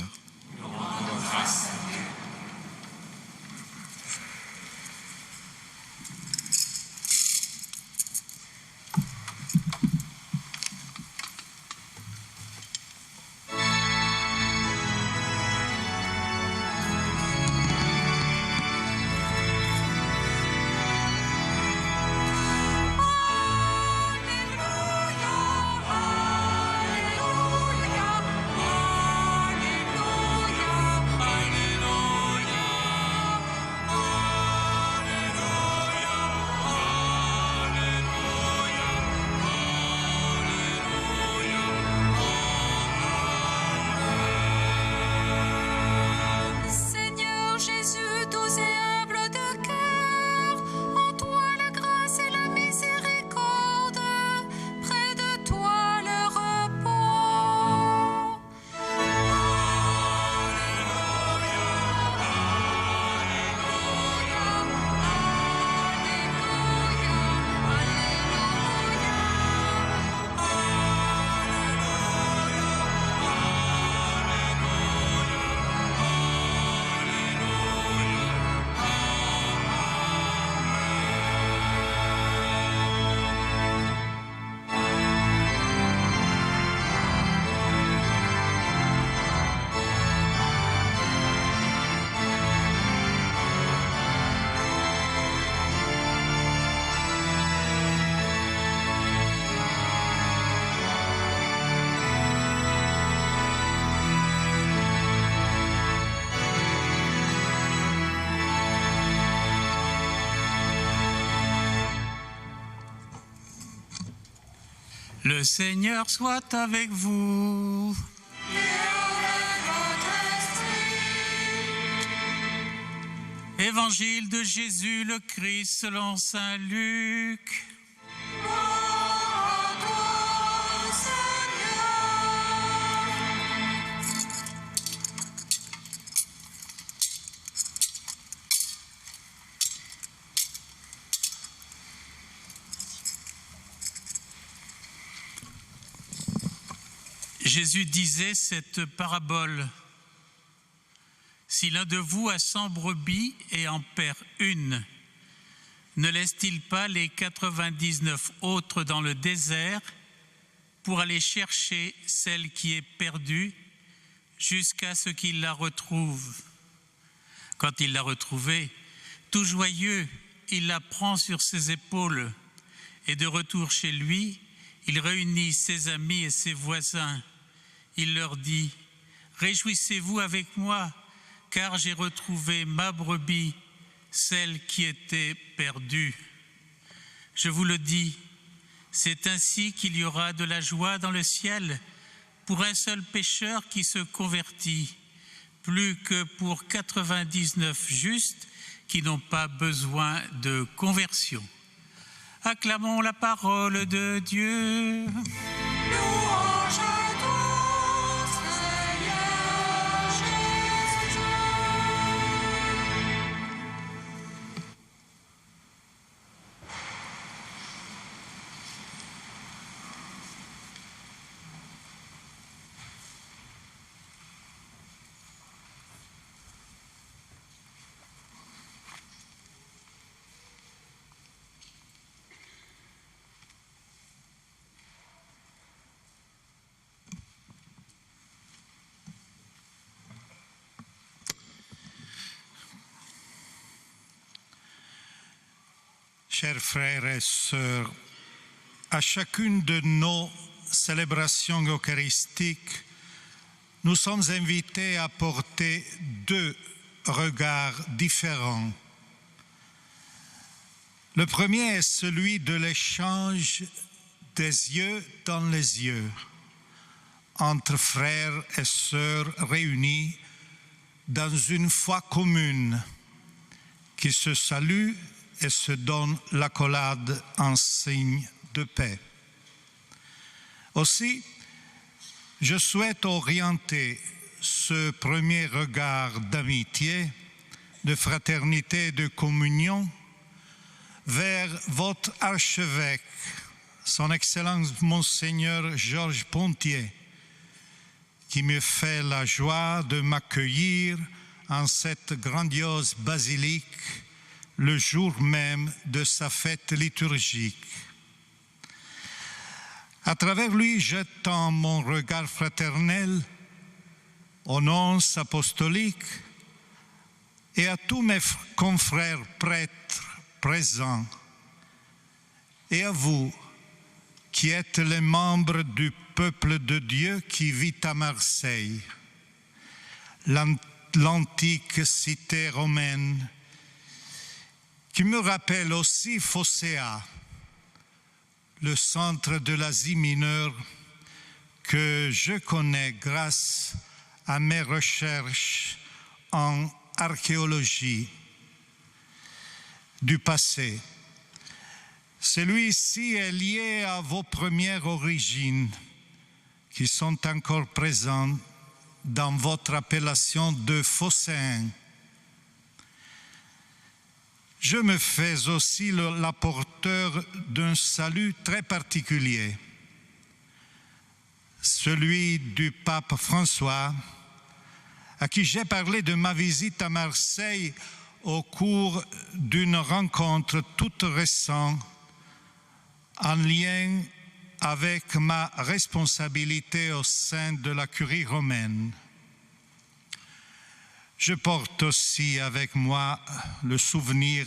Le Seigneur soit avec vous. Évangile de Jésus le Christ selon saint Luc. Jésus disait cette parabole. Si l'un de vous a 100 brebis et en perd une, ne laisse-t-il pas les 99 autres dans le désert pour aller chercher celle qui est perdue jusqu'à ce qu'il la retrouve? Quand il l'a retrouvée, tout joyeux, il la prend sur ses épaules et de retour chez lui, il réunit ses amis et ses voisins. Il leur dit « Réjouissez-vous avec moi, car j'ai retrouvé ma brebis, celle qui était perdue. Je vous le dis, c'est ainsi qu'il y aura de la joie dans le ciel pour un seul pécheur qui se convertit, plus que pour 99 justes qui n'ont pas besoin de conversion. » Acclamons la parole de Dieu. Louange à toi, Seigneur Jésus. Chers frères et sœurs, à chacune de nos célébrations eucharistiques, nous sommes invités à porter deux regards différents. Le premier est celui de l'échange des yeux dans les yeux, entre frères et sœurs réunis dans une foi commune, qui se saluent et se donne l'accolade en signe de paix. Aussi, je souhaite orienter ce premier regard d'amitié, de fraternité et de communion vers votre archevêque, son Excellence Monseigneur Georges Pontier, qui me fait la joie de m'accueillir en cette grandiose basilique le jour même de sa fête liturgique. À travers lui, je tends mon regard fraternel aux nonces apostoliques et à tous mes confrères prêtres présents, et à vous qui êtes les membres du peuple de Dieu qui vit à Marseille, l'antique cité romaine, qui me rappelle aussi Phocéa, le centre de l'Asie mineure que je connais grâce à mes recherches en archéologie du passé. Celui-ci est lié à vos premières origines qui sont encore présentes dans votre appellation de Phocéen. Je me fais aussi l'apporteur d'un salut très particulier, celui du pape François, à qui j'ai parlé de ma visite à Marseille au cours d'une rencontre toute récente en lien avec ma responsabilité au sein de la curie romaine. Je porte aussi avec moi le souvenir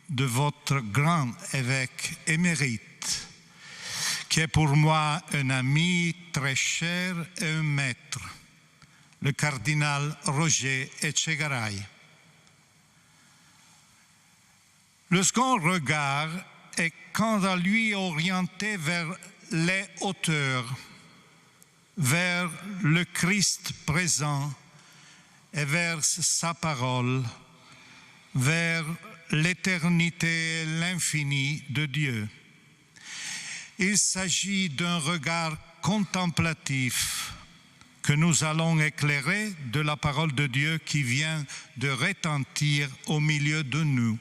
de votre grand évêque émérite, qui est pour moi un ami très cher et un maître, le cardinal Roger Etchegaray. Le second regard est quant à lui orienté vers les hauteurs, vers le Christ présent et vers sa parole, vers l'éternité et l'infini de Dieu. Il s'agit d'un regard contemplatif que nous allons éclairer de la parole de Dieu qui vient de retentir au milieu de nous.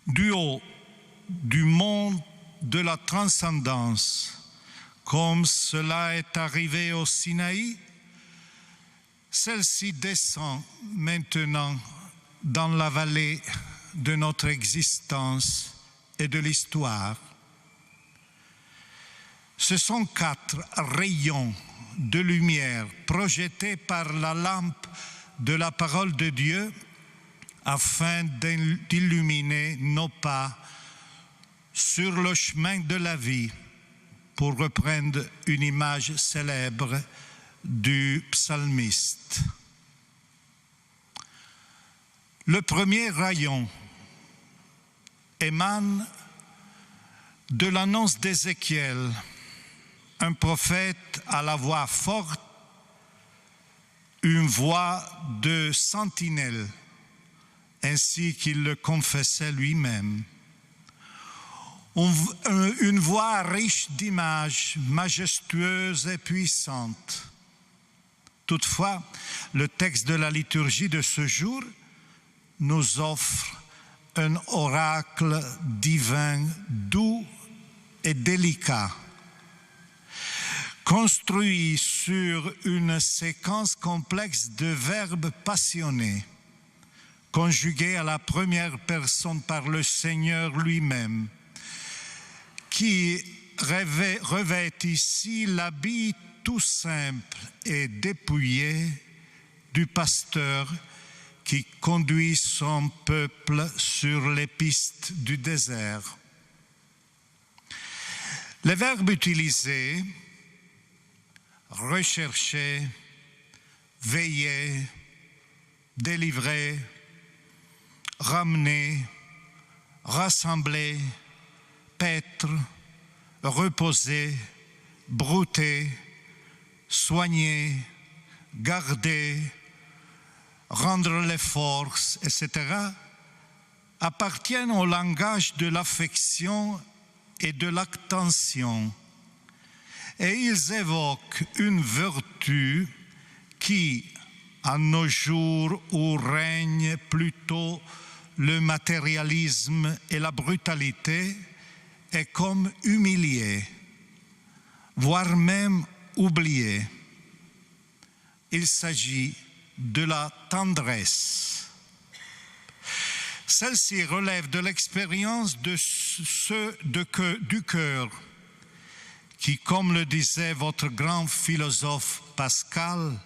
Du haut du monde de la transcendance, comme cela est arrivé au Sinaï, celle-ci descend maintenant dans la vallée de notre existence et de l'histoire. Ce sont 4 rayons de lumière projetés par la lampe de la parole de Dieu afin d'illuminer nos pas sur le chemin de la vie, pour reprendre une image célèbre du psalmiste. Le premier rayon émane de l'annonce d'Ézéchiel, un prophète à la voix forte, une voix de sentinelle, ainsi qu'il le confessait lui-même. une voix riche d'images, majestueuse et puissante. Toutefois, le texte de la liturgie de ce jour nous offre un oracle divin doux et délicat, construit sur une séquence complexe de verbes passionnés, conjugués à la première personne par le Seigneur lui-même, qui revêt ici l'habit tout simple et dépouillé du pasteur qui conduit son peuple sur les pistes du désert. Les verbes utilisés, rechercher, veiller, délivrer, ramener, rassembler, paître, reposer, brouter, soigner, garder, rendre les forces, etc., appartiennent au langage de l'affection et de l'attention. Et ils évoquent une vertu qui, à nos jours où règne plutôt le matérialisme et la brutalité, est comme humiliée, voire même oubliée. Il s'agit de la tendresse. Celle-ci relève de l'expérience de ceux du cœur qui, comme le disait votre grand philosophe Pascal,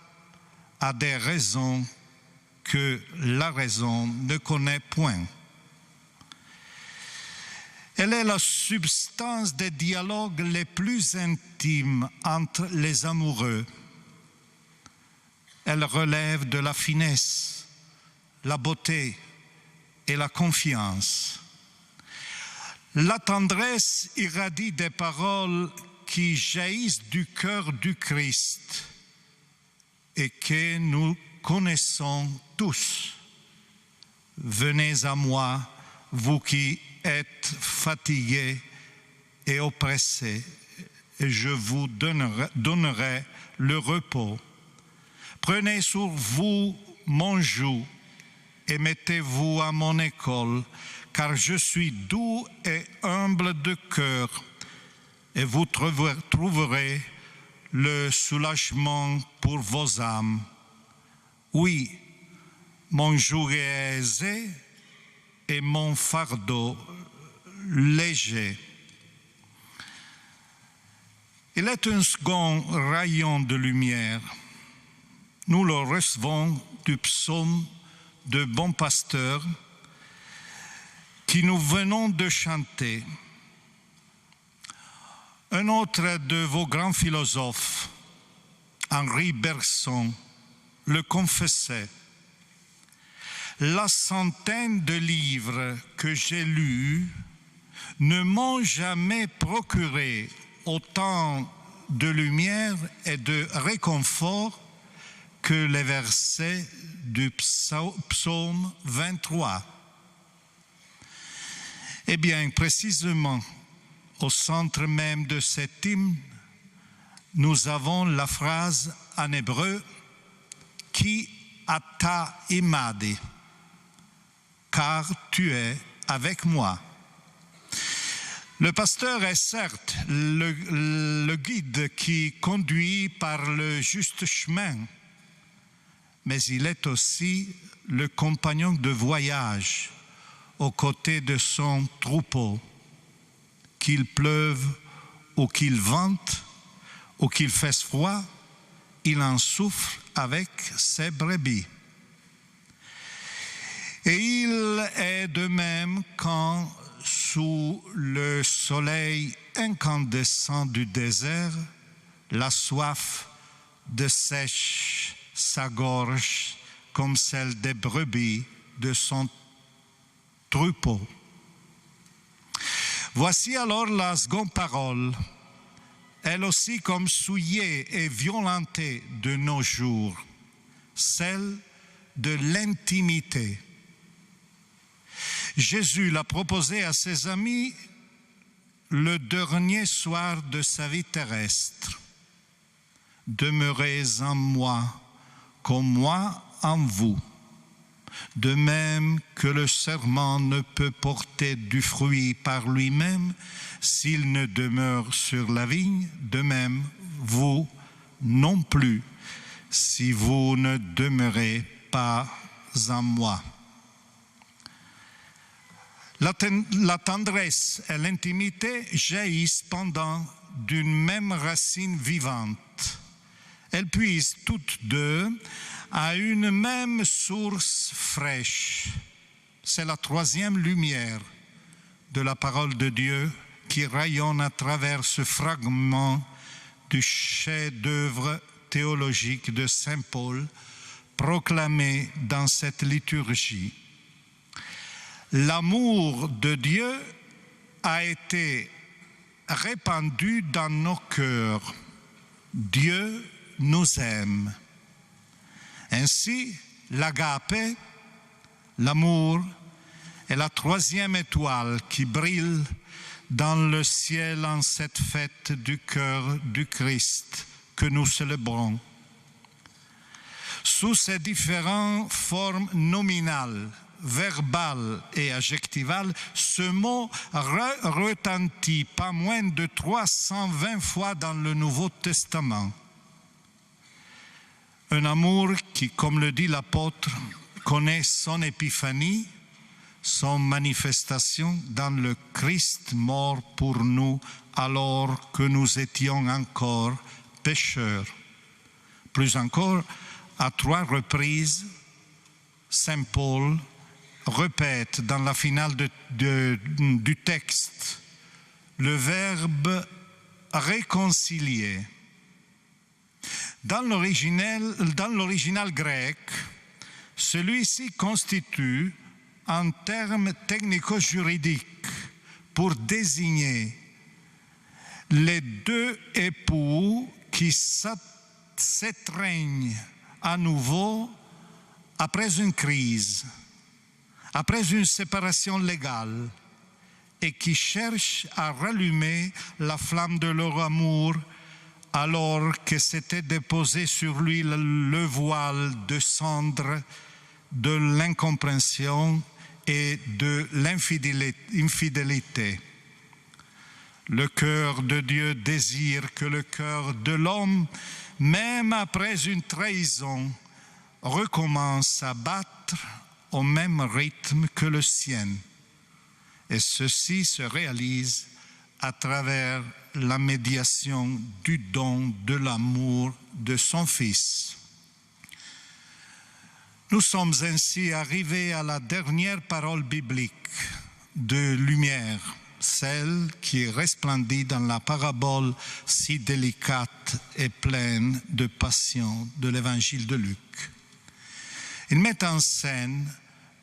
a des raisons que la raison ne connaît point. Elle est la substance des dialogues les plus intimes entre les amoureux. Elle relève de la finesse, la beauté et la confiance. La tendresse irradie des paroles qui jaillissent du cœur du Christ et que nous connaissons tous. Venez à moi, vous qui êtes fatigués et oppressés, et je vous donnerai le repos. Prenez sur vous mon joug et mettez-vous à mon école, car je suis doux et humble de cœur, et vous trouverez le soulagement pour vos âmes. Oui, mon joug est aisé et mon fardeau léger. Il est un second rayon de lumière. Nous le recevons du psaume de Bon Pasteur qui nous venons de chanter. Un autre de vos grands philosophes, Henri Bergson, le confessait. La centaine de livres que j'ai lus ne m'ont jamais procuré autant de lumière et de réconfort que les versets du psaume 23. Eh bien, précisément, au centre même de cet hymne, nous avons la phrase en hébreu « Ki ata imadi » car tu es avec moi. Le pasteur est certes le guide qui conduit par le juste chemin, mais il est aussi le compagnon de voyage aux côtés de son troupeau. Qu'il pleuve ou qu'il vente ou qu'il fasse froid, il en souffre avec ses brebis. Et il est de même quand, sous le soleil incandescent du désert, la soif dessèche sa gorge comme celle des brebis de son troupeau. Voici alors la seconde parole, elle aussi comme souillée et violentée de nos jours, celle de l'intimité. Jésus l'a proposé à ses amis le dernier soir de sa vie terrestre. Demeurez en moi, comme moi en vous. De même que le serment ne peut porter du fruit par lui-même s'il ne demeure sur la vigne, de même vous non plus, si vous ne demeurez pas en moi. La tendresse et l'intimité jaillissent pendant d'une même racine vivante. Elles puisent toutes deux à une même source fraîche. C'est la troisième lumière de la parole de Dieu qui rayonne à travers ce fragment du chef-d'œuvre théologique de Saint Paul proclamé dans cette liturgie. L'amour de Dieu a été répandu dans nos cœurs. Dieu nous aime. Ainsi, l'agapé, l'amour, est la troisième étoile qui brille dans le ciel en cette fête du cœur du Christ que nous célébrons. Sous ces différentes formes nominales, verbales et adjectivales, ce mot retentit pas moins de 320 fois dans le Nouveau Testament. Un amour qui, comme le dit l'apôtre, connaît son épiphanie, son manifestation dans le Christ mort pour nous alors que nous étions encore pécheurs. Plus encore, à 3 reprises, Saint Paul répète dans la finale du texte le verbe réconcilier. Dans l'original grec, celui-ci constitue un terme technico-juridique pour désigner les deux époux qui s'étreignent à nouveau après une crise, après une séparation légale, et qui cherchent à rallumer la flamme de leur amour alors que s'était déposé sur lui le voile de cendre de l'incompréhension et de l'infidélité. Le cœur de Dieu désire que le cœur de l'homme, même après une trahison, recommence à battre au même rythme que le sien. Et ceci se réalise à travers la médiation du don de l'amour de son Fils. Nous sommes ainsi arrivés à la dernière parole biblique de lumière, celle qui resplendit dans la parabole si délicate et pleine de passion de l'évangile de Luc. Il met en scène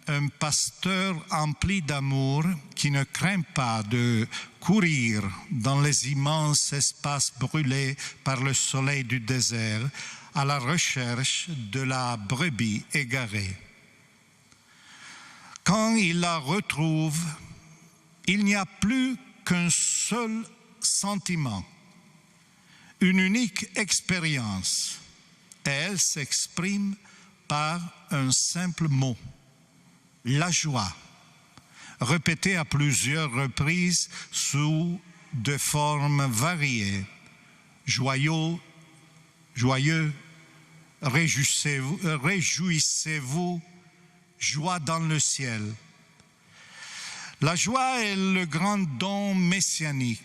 un pasteur empli d'amour qui ne craint pas de courir dans les immenses espaces brûlés par le soleil du désert à la recherche de la brebis égarée. Quand il la retrouve, il n'y a plus qu'un seul sentiment, une unique expérience, et elle s'exprime par un simple mot, la joie, répétée à plusieurs reprises sous des formes variées, joyeux, réjouissez-vous, joie dans le ciel. La joie est le grand don messianique.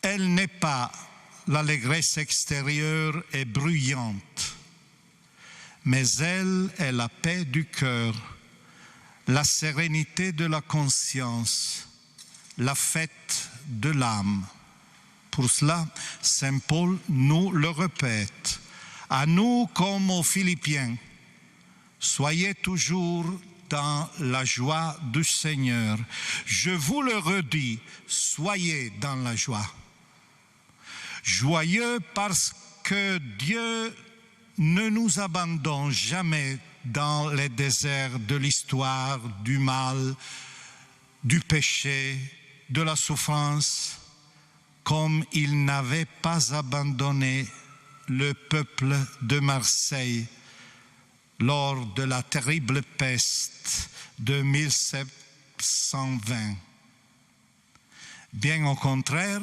Elle n'est pas l'allégresse extérieure et bruyante, mais elle est la paix du cœur, la sérénité de la conscience, la fête de l'âme. Pour cela, Saint Paul nous le répète, à nous comme aux Philippiens, soyez toujours dans la joie du Seigneur. Je vous le redis, soyez dans la joie. Joyeux parce que Dieu ne nous abandonne jamais dans les déserts de l'histoire, du mal, du péché, de la souffrance, comme il n'avait pas abandonné le peuple de Marseille lors de la terrible peste de 1720. Bien au contraire,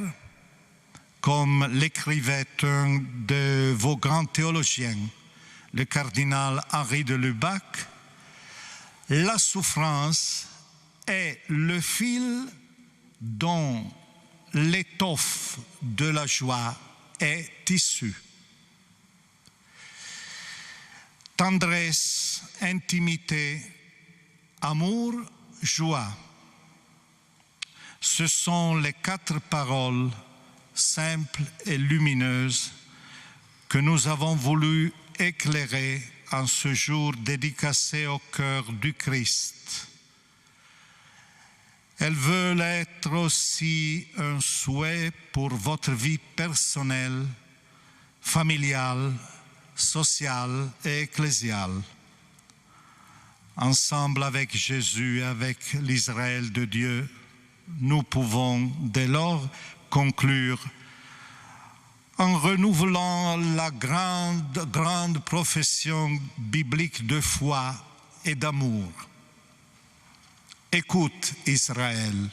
comme l'écrivait un de vos grands théologiens, le cardinal Henri de Lubac, la souffrance est le fil dont l'étoffe de la joie est issue. Tendresse, intimité, amour, joie. Ce sont les 4 paroles simples et lumineuses que nous avons voulu éclairer en ce jour dédicacé au cœur du Christ. Elles veulent être aussi un souhait pour votre vie personnelle, familiale, sociale et ecclésiale. Ensemble avec Jésus, avec l'Israël de Dieu, nous pouvons dès lors conclure en renouvelant la grande profession biblique de foi et d'amour. Écoute Israël,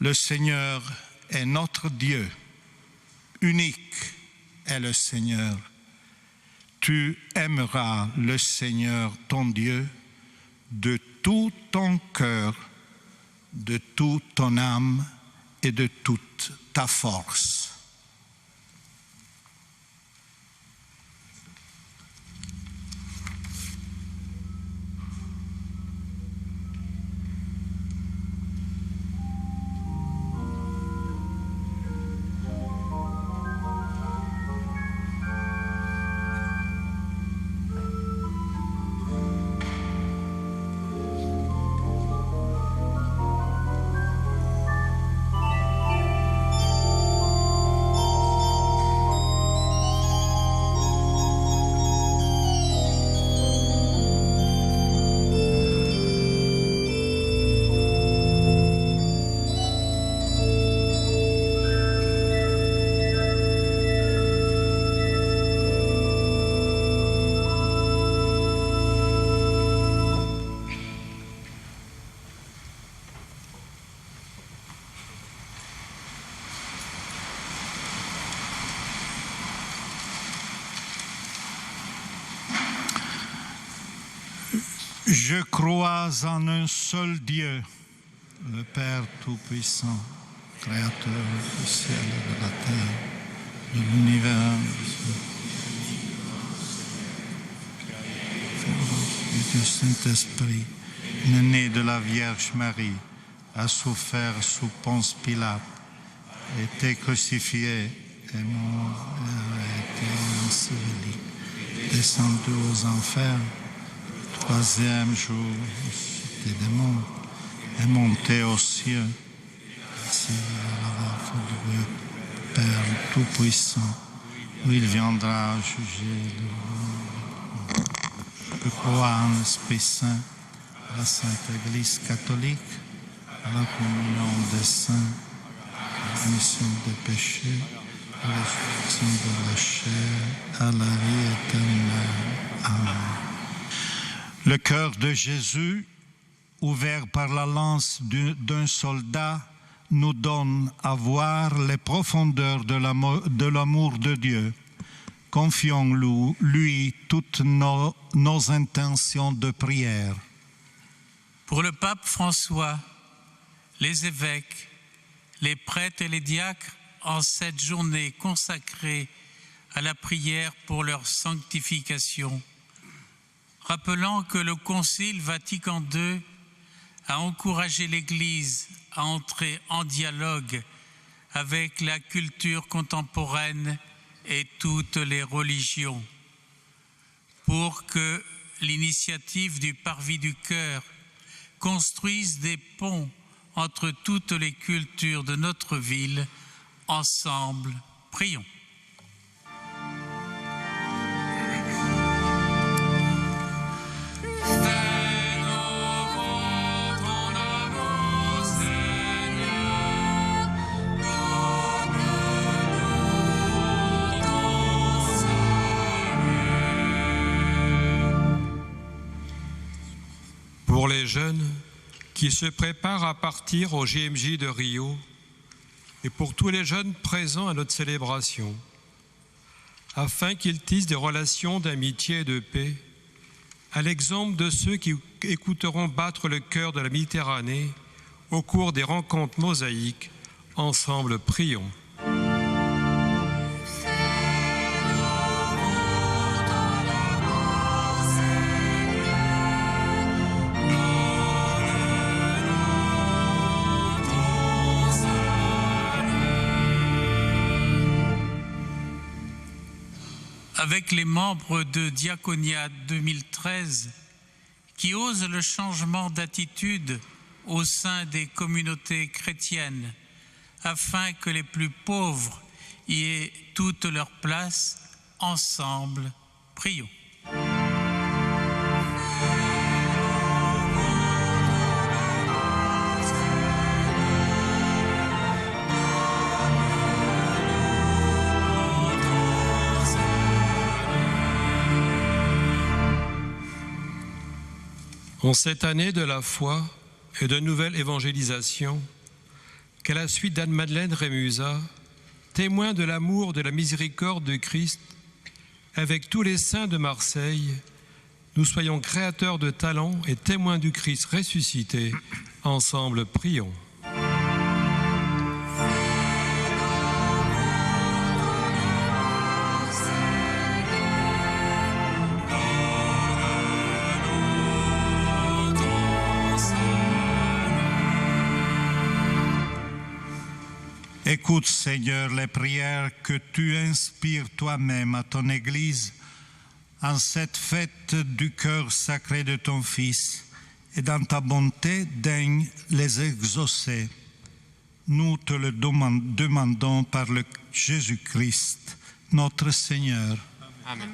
le Seigneur est notre Dieu, unique est le Seigneur. Tu aimeras le Seigneur ton Dieu de tout ton cœur, de toute ton âme et de toute ta force. Je crois en un seul Dieu, le Père Tout-Puissant, Créateur du ciel et de la terre, de l'univers, du Saint-Esprit, né de la Vierge Marie, a souffert sous Ponce Pilate, été crucifié et mort et a été enseveli, descendu aux enfers, troisième jour, ressuscité des morts, est monté aux cieux, assis à la droite du Père Tout-Puissant, où il viendra juger le monde. Je crois en l'Esprit Saint, à la Sainte Église catholique, à la communion des saints, à la rémission des péchés, à la résurrection de la chair, à la vie éternelle. Amen. Le cœur de Jésus, ouvert par la lance d'un soldat, nous donne à voir les profondeurs de l'amour de Dieu. Confions-lui toutes nos intentions de prière. Pour le pape François, les évêques, les prêtres et les diacres, en cette journée consacrée à la prière pour leur sanctification, rappelant que le Concile Vatican II a encouragé l'Église à entrer en dialogue avec la culture contemporaine et toutes les religions, pour que l'initiative du Parvis du Cœur construise des ponts entre toutes les cultures de notre ville. Ensemble, prions. Fais-nous voir ton amour, Seigneur. pour les jeunes qui se préparent à partir au JMJ de Rio et pour tous les jeunes présents à notre célébration, afin qu'ils tissent des relations d'amitié et de paix, à l'exemple de ceux qui écouteront battre le cœur de la Méditerranée au cours des rencontres mosaïques. Ensemble, prions. Avec les membres de Diaconia 2013 qui osent le changement d'attitude au sein des communautés chrétiennes afin que les plus pauvres y aient toute leur place, ensemble, prions. En cette année de la foi et de nouvelle évangélisation, qu'à la suite d'Anne-Madeleine Rémusat, témoin de l'amour, de la miséricorde de Christ, avec tous les saints de Marseille, nous soyons créateurs de talents et témoins du Christ ressuscité. Ensemble, prions. Écoute, Seigneur, les prières que tu inspires toi-même à ton Église en cette fête du cœur sacré de ton Fils, et dans ta bonté, daigne les exaucer. Nous te le demandons par le Jésus-Christ, notre Seigneur. Amen.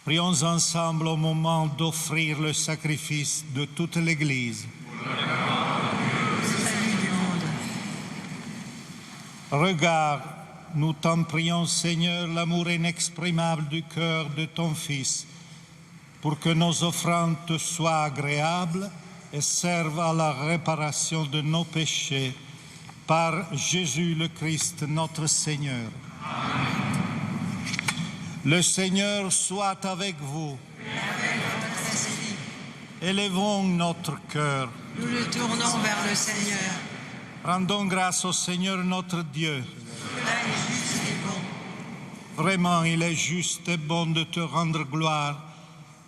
Prions ensemble au moment d'offrir le sacrifice de toute l'Église. Regarde, nous t'en prions, Seigneur, l'amour inexprimable du cœur de ton Fils, pour que nos offrandes te soient agréables et servent à la réparation de nos péchés, par Jésus le Christ, notre Seigneur. Amen. Le Seigneur soit avec vous. Et avec votre esprit. Élevons notre cœur. Nous le tournons vers le Seigneur. Rendons grâce au Seigneur notre Dieu. Cela est juste et bon. Vraiment, il est juste et bon de te rendre gloire,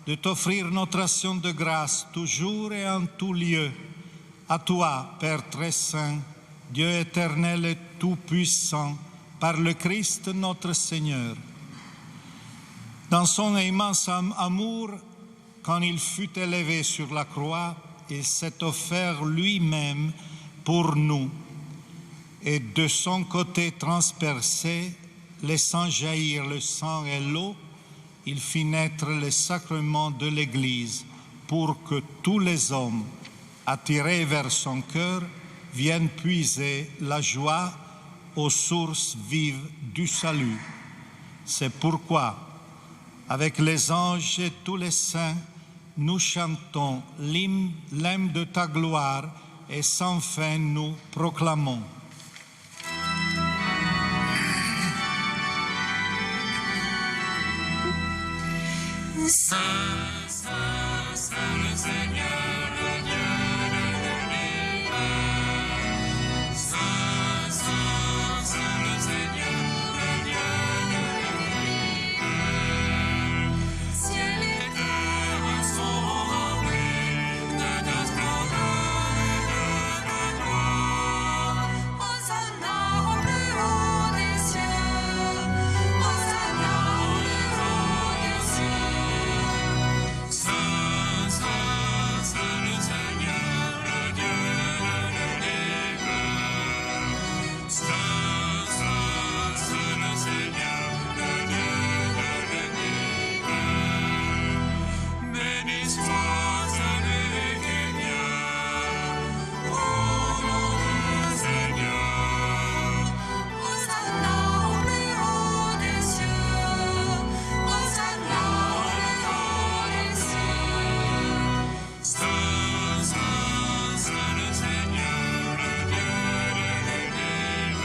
de t'offrir notre action de grâce toujours et en tout lieu. À toi, Père très saint, Dieu éternel et tout-puissant, par le Christ notre Seigneur. Dans son immense amour, quand il fut élevé sur la croix, il s'est offert lui-même pour nous. Et de son côté transpercé, laissant jaillir le sang et l'eau, il fit naître les sacrements de l'Église pour que tous les hommes, attirés vers son cœur, viennent puiser la joie aux sources vives du salut. C'est pourquoi, avec les anges et tous les saints, nous chantons l'hymne de ta gloire et sans fin nous proclamons. Saint, Saint, Saint le Seigneur, le Dieu de l'univers. Saint, Saint, Saint le Seigneur, le Dieu de l'univers. Ciel et terre sont remplis de ta splendeur et de ta gloire. Hosanna au plus haut des cieux. Hosanna au plus haut des cieux. Saint, Saint, Saint le Seigneur, le Dieu de l'univers. Saint, Saint, Saint le Seigneur, le Dieu de l'univers. Béni soit celui qui vient au nom du Seigneur. Hosanna au plus haut des cieux. Hosanna au plus haut des cieux. Saint, Saint, Saint le Seigneur, le Dieu de l'univers.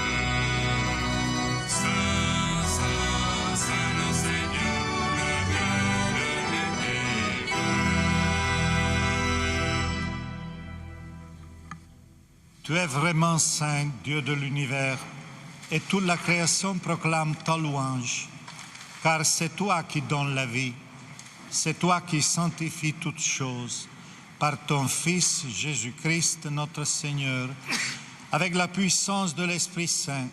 Saint, Saint, Saint le Seigneur, le Dieu de l'univers. Tu es vraiment saint, Dieu de l'univers, et toute la création proclame ta louange, car c'est toi qui donnes la vie, c'est toi qui sanctifies toutes choses, par ton Fils Jésus-Christ notre Seigneur, avec la puissance de l'Esprit Saint,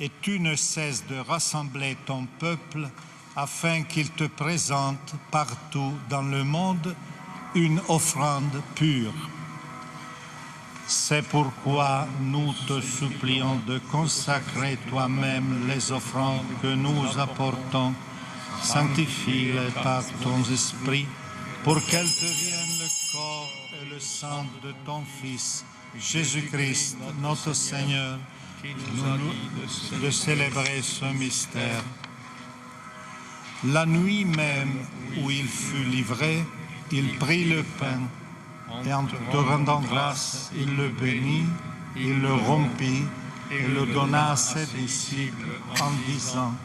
et tu ne cesses de rassembler ton peuple afin qu'il te présente partout dans le monde une offrande pure. C'est pourquoi nous te supplions de consacrer toi-même les offrandes que nous apportons. Sanctifie-les par ton esprit, pour qu'elles deviennent le corps et le sang de ton Fils, Jésus-Christ, notre Seigneur. Nous de célébrer ce mystère. La nuit même où il fut livré, il prit le pain. Et en te rendant grâce, il le bénit, il le rompit et le donna à ses disciples en disant: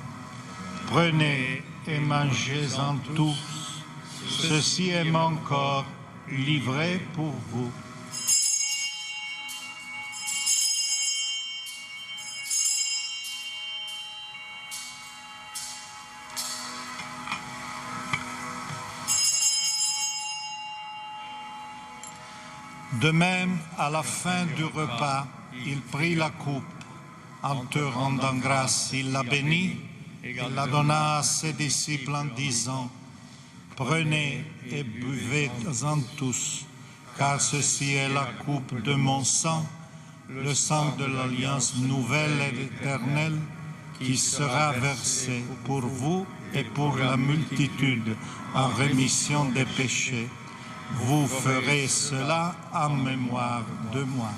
Prenez et mangez-en tous, ceci est mon corps livré pour vous. De même, à la fin du repas, il prit la coupe. En te rendant grâce, il la bénit et la donna à ses disciples en disant: Prenez et buvez-en tous, car ceci est la coupe de mon sang, le sang de l'alliance nouvelle et éternelle, qui sera versé pour vous et pour la multitude en rémission des péchés. Vous ferez cela en mémoire de moi.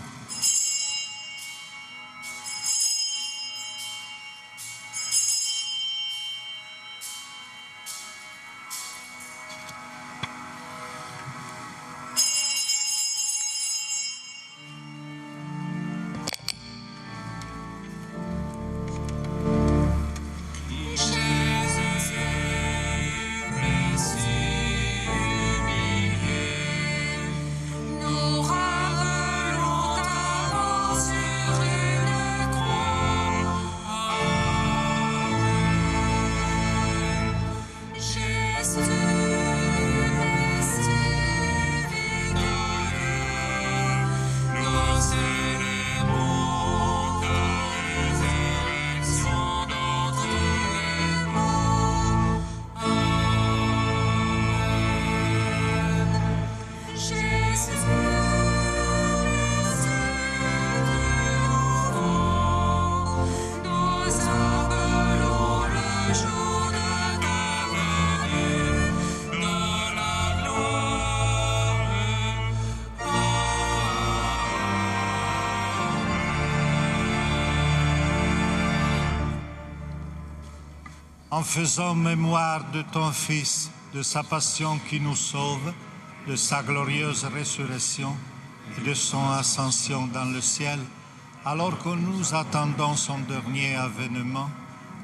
Nous ravelons ta sur une croix. Jésus, resté victorieux, nous célébrons ta résurrection d'entre les morts. Jésus, nous appelons le jour de ta venue dans la gloire. En faisant mémoire de ton Fils, de sa passion qui nous sauve, de sa glorieuse résurrection et de son ascension dans le ciel, alors que nous attendons son dernier avènement,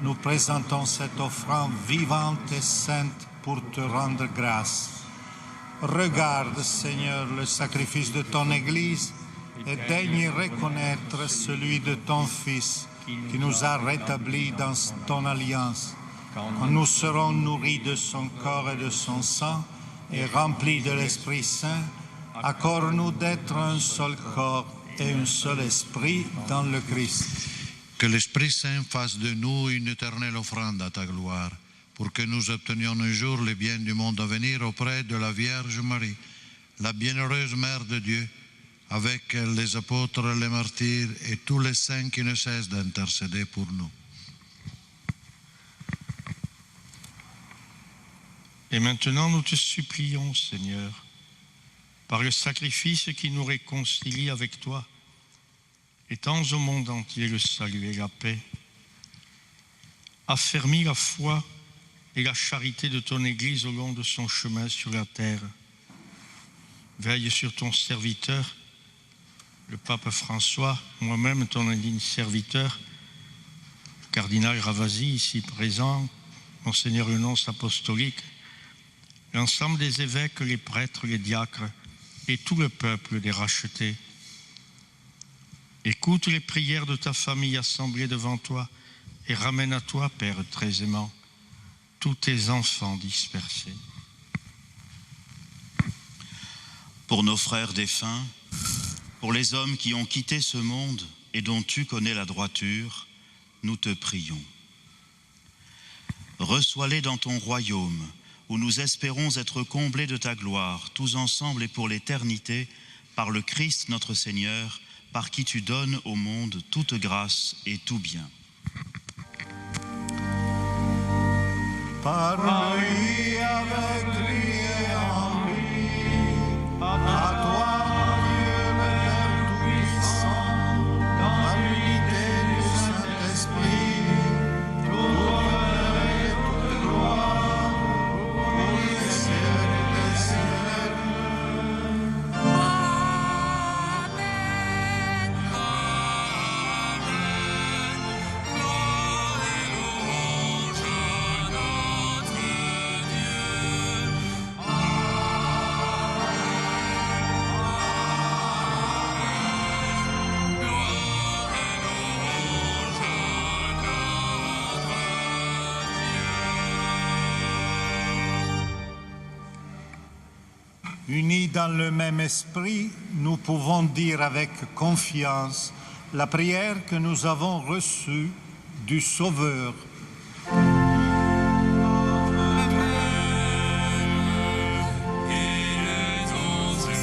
nous présentons cette offrande vivante et sainte pour te rendre grâce. Regarde, Seigneur, le sacrifice de ton Église et daigne reconnaître celui de ton Fils qui nous a rétablis dans ton alliance. Quand nous serons nourris de son corps et de son sang et remplis de l'Esprit Saint, accorde-nous d'être un seul corps et un seul esprit dans le Christ. Que l'Esprit Saint fasse de nous une éternelle offrande à ta gloire, pour que nous obtenions un jour les biens du monde à venir auprès de la Vierge Marie, la bienheureuse Mère de Dieu, avec les apôtres, les martyrs et tous les saints qui ne cessent d'intercéder pour nous. Et maintenant, nous te supplions, Seigneur, par le sacrifice qui nous réconcilie avec toi, étends au monde entier le salut et la paix. Affermis la foi et la charité de ton Église au long de son chemin sur la terre. Veille sur ton serviteur, le pape François, moi-même ton indigne serviteur, le cardinal Ravasi, ici présent, Monseigneur le nonce apostolique, l'ensemble des évêques, les prêtres, les diacres et tout le peuple des rachetés. Écoute les prières de ta famille assemblée devant toi et ramène à toi, Père très aimant, tous tes enfants dispersés. Pour nos frères défunts, pour les hommes qui ont quitté ce monde et dont tu connais la droiture, nous te prions. Reçois-les dans ton royaume, où nous espérons être comblés de ta gloire, tous ensemble et pour l'éternité, par le Christ notre Seigneur, par qui tu donnes au monde toute grâce et tout bien. Par lui, avec lui et en lui, à toi, Dieu le Père Tout-Puissant, dans l'unité du Saint-Esprit, tout honneur et toute gloire, pour les siècles des siècles. Amen. Amen. Gloire et louange à notre Dieu. Amen. Gloire et louange à notre Dieu. Unis dans le même esprit, nous pouvons dire avec confiance la prière que nous avons reçue du Sauveur. Il est aux cieux,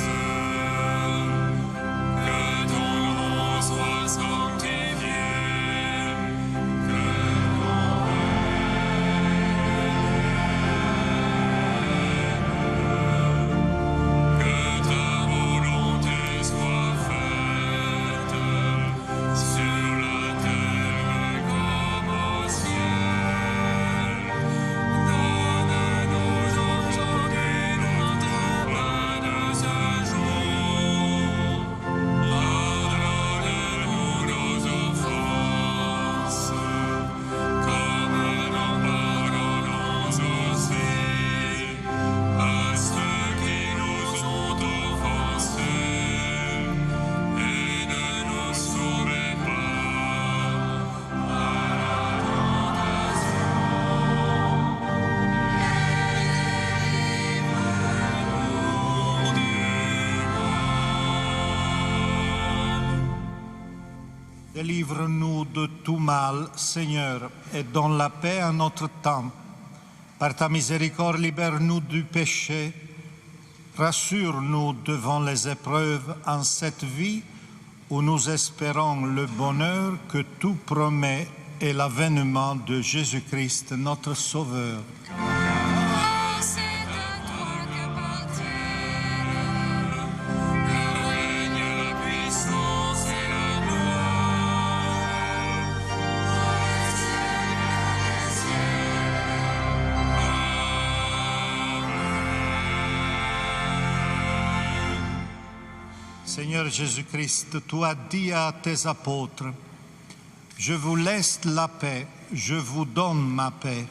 que ton nom soit sanctifié, que ton règne Délivre-nous de tout mal, Seigneur, et donne la paix à notre temps. Par ta miséricorde, libère-nous du péché. Rassure-nous devant les épreuves en cette vie où nous espérons le bonheur que tout promet et l'avènement de Jésus-Christ, notre Sauveur. C'est à toi qu'appartiennent le règne, la puissance et la gloire. Seigneur Jésus-Christ, tu as dit à tes apôtres, « Je vous laisse la paix, je vous donne ma paix.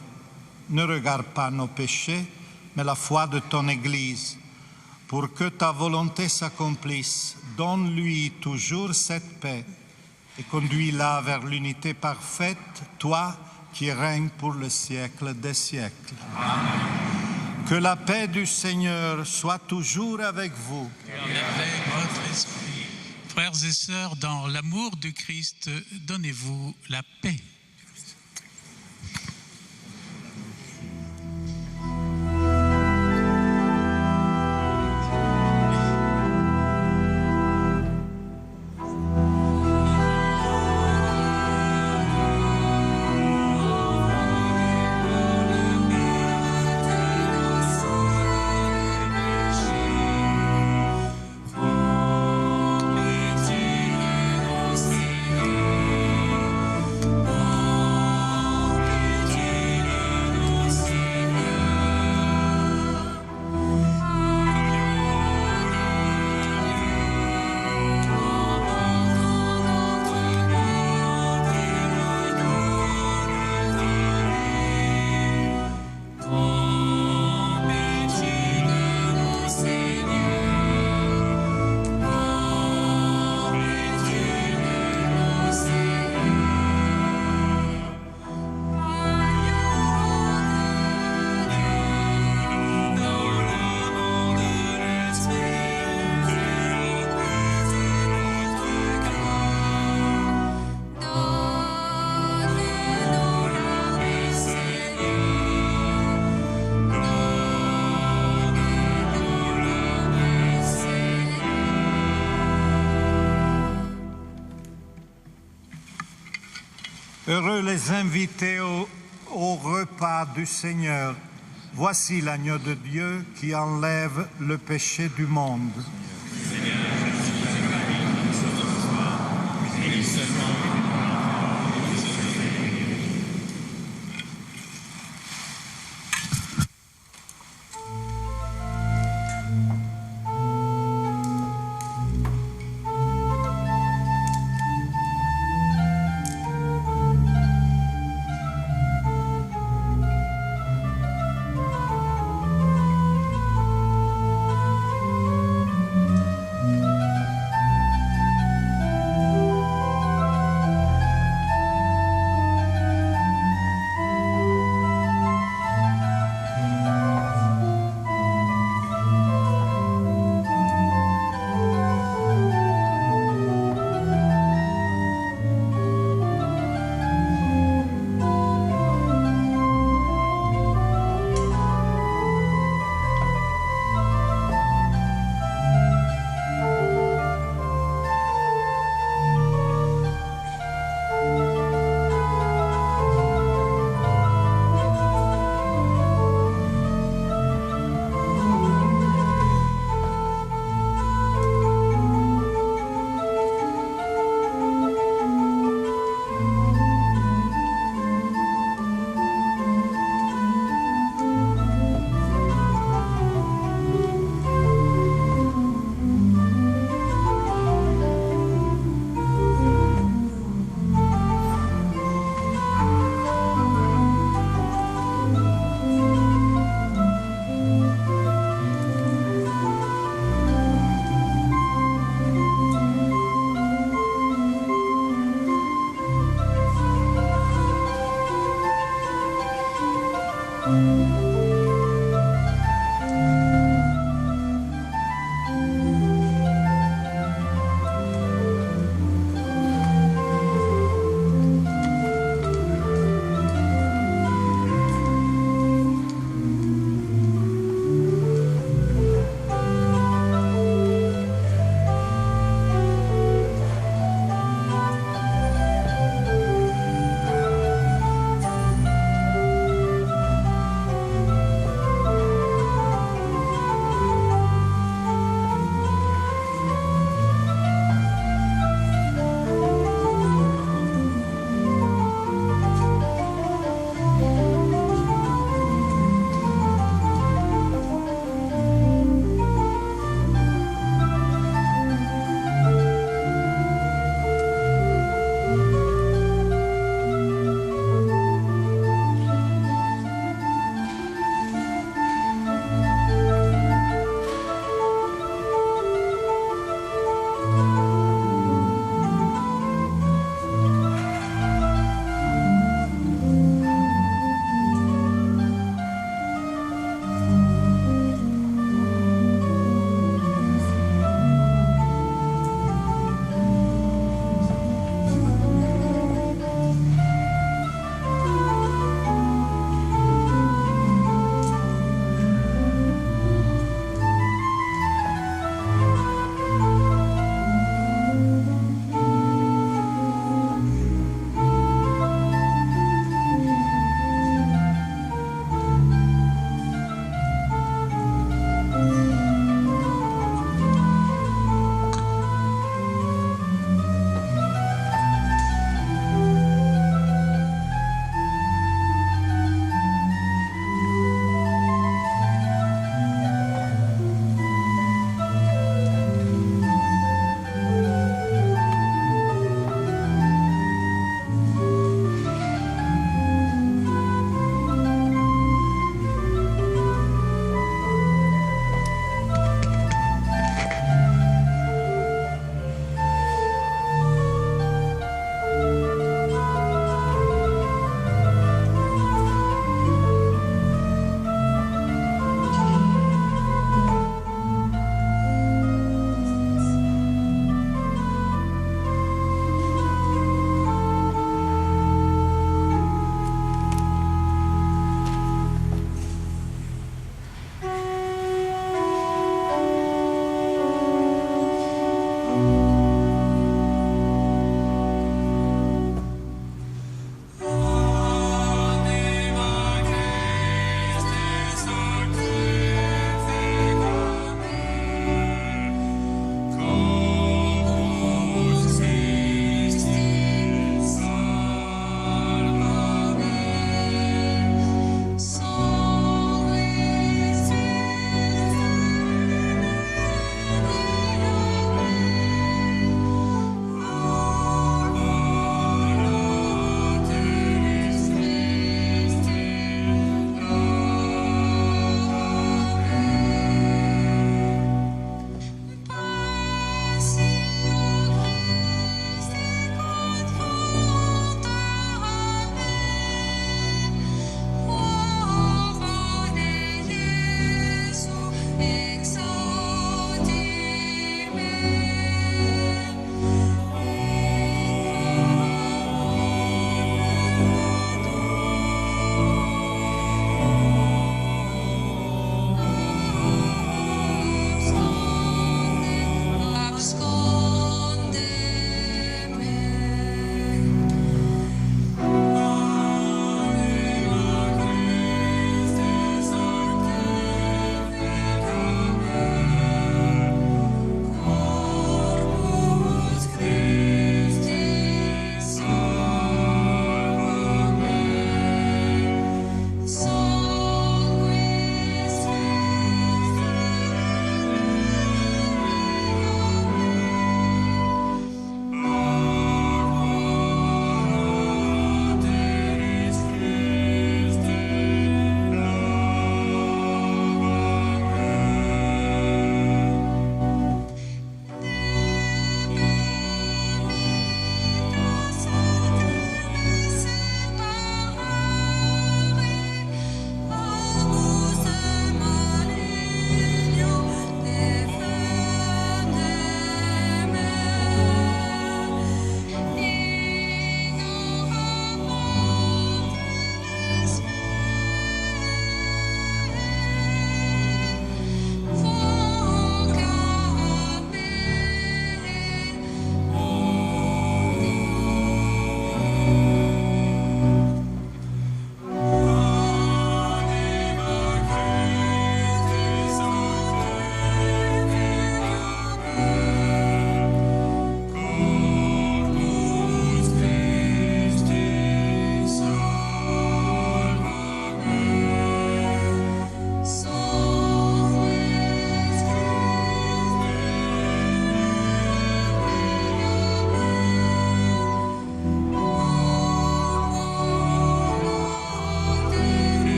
Ne regarde pas nos péchés, mais la foi de ton Église. Pour que ta volonté s'accomplisse, donne-lui toujours cette paix et conduis-la vers l'unité parfaite, toi qui règnes pour le siècle des siècles. Amen. Que la paix du Seigneur soit toujours avec vous. Frères et sœurs, dans l'amour du Christ, donnez-vous la paix. Heureux les invités au repas du Seigneur. Voici l'agneau de Dieu qui enlève le péché du monde.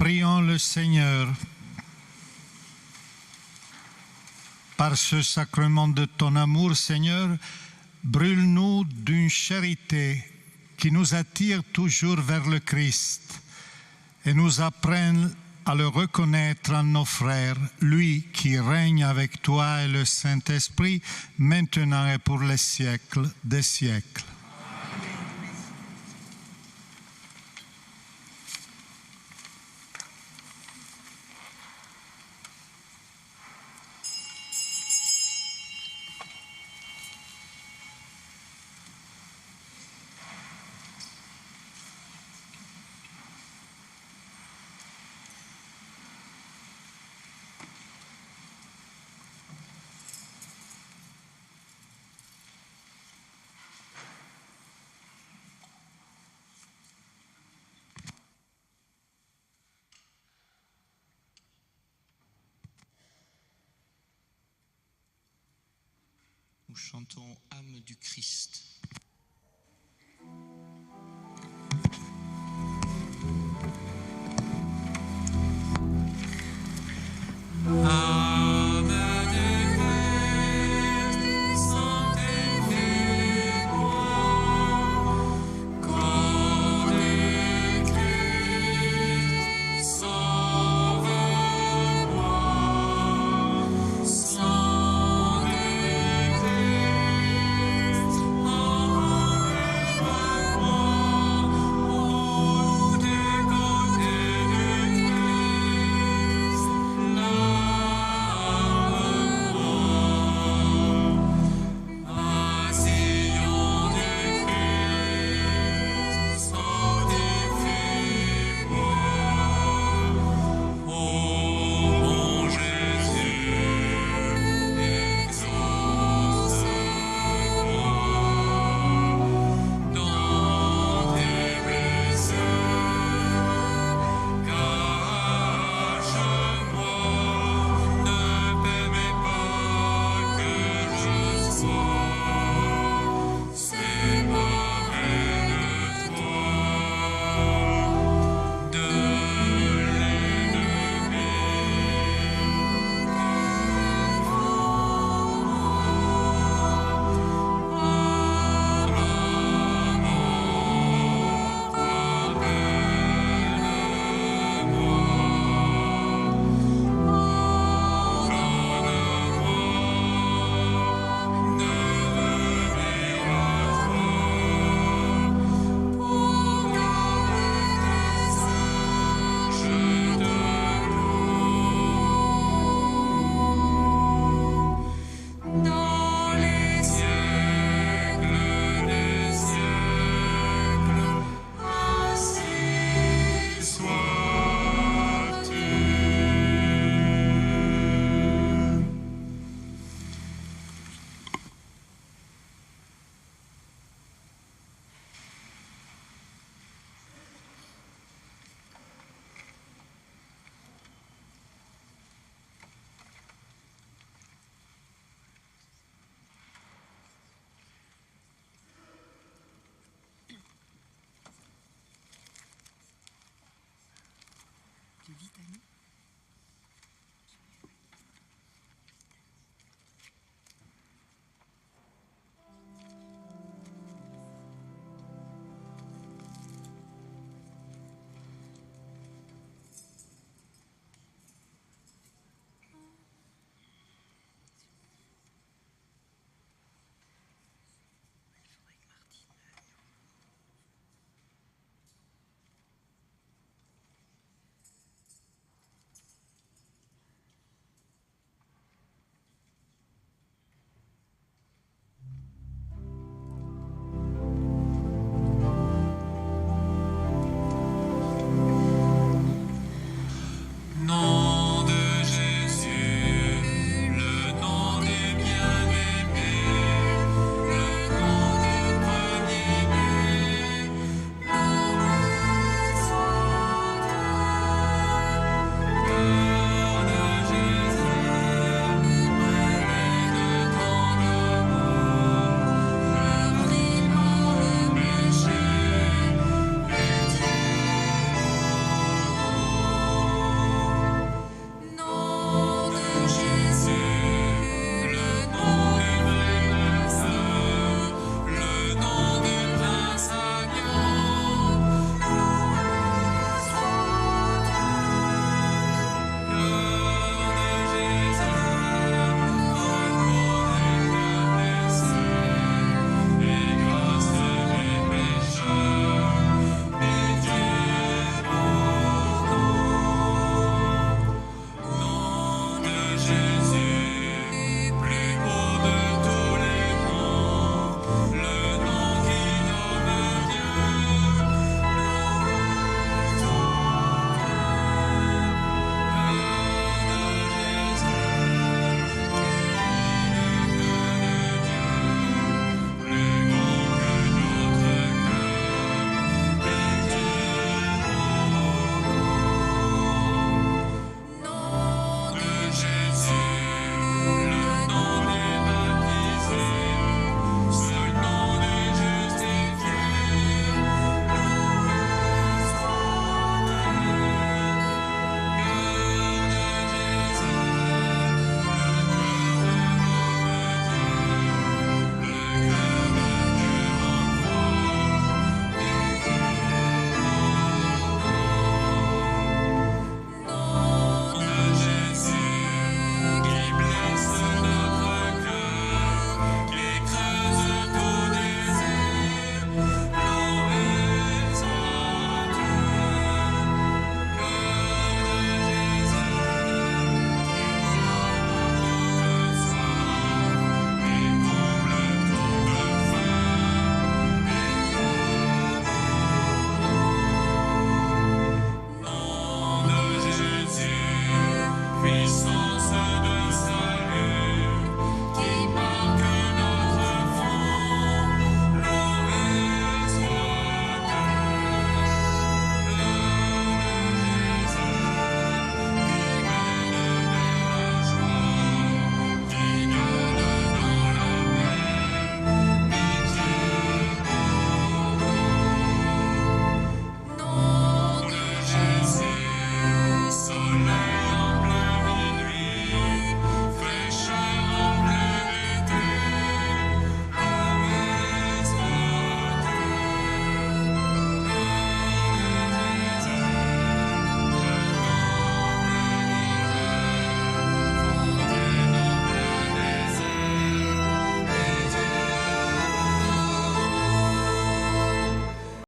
Prions le Seigneur. Par ce sacrement de ton amour, Seigneur, brûle-nous d'une charité qui nous attire toujours vers le Christ et nous apprenne à le reconnaître en nos frères, lui qui règne avec toi et le Saint-Esprit, maintenant et pour les siècles des siècles. Nous chantons âme du Christ. Litanie.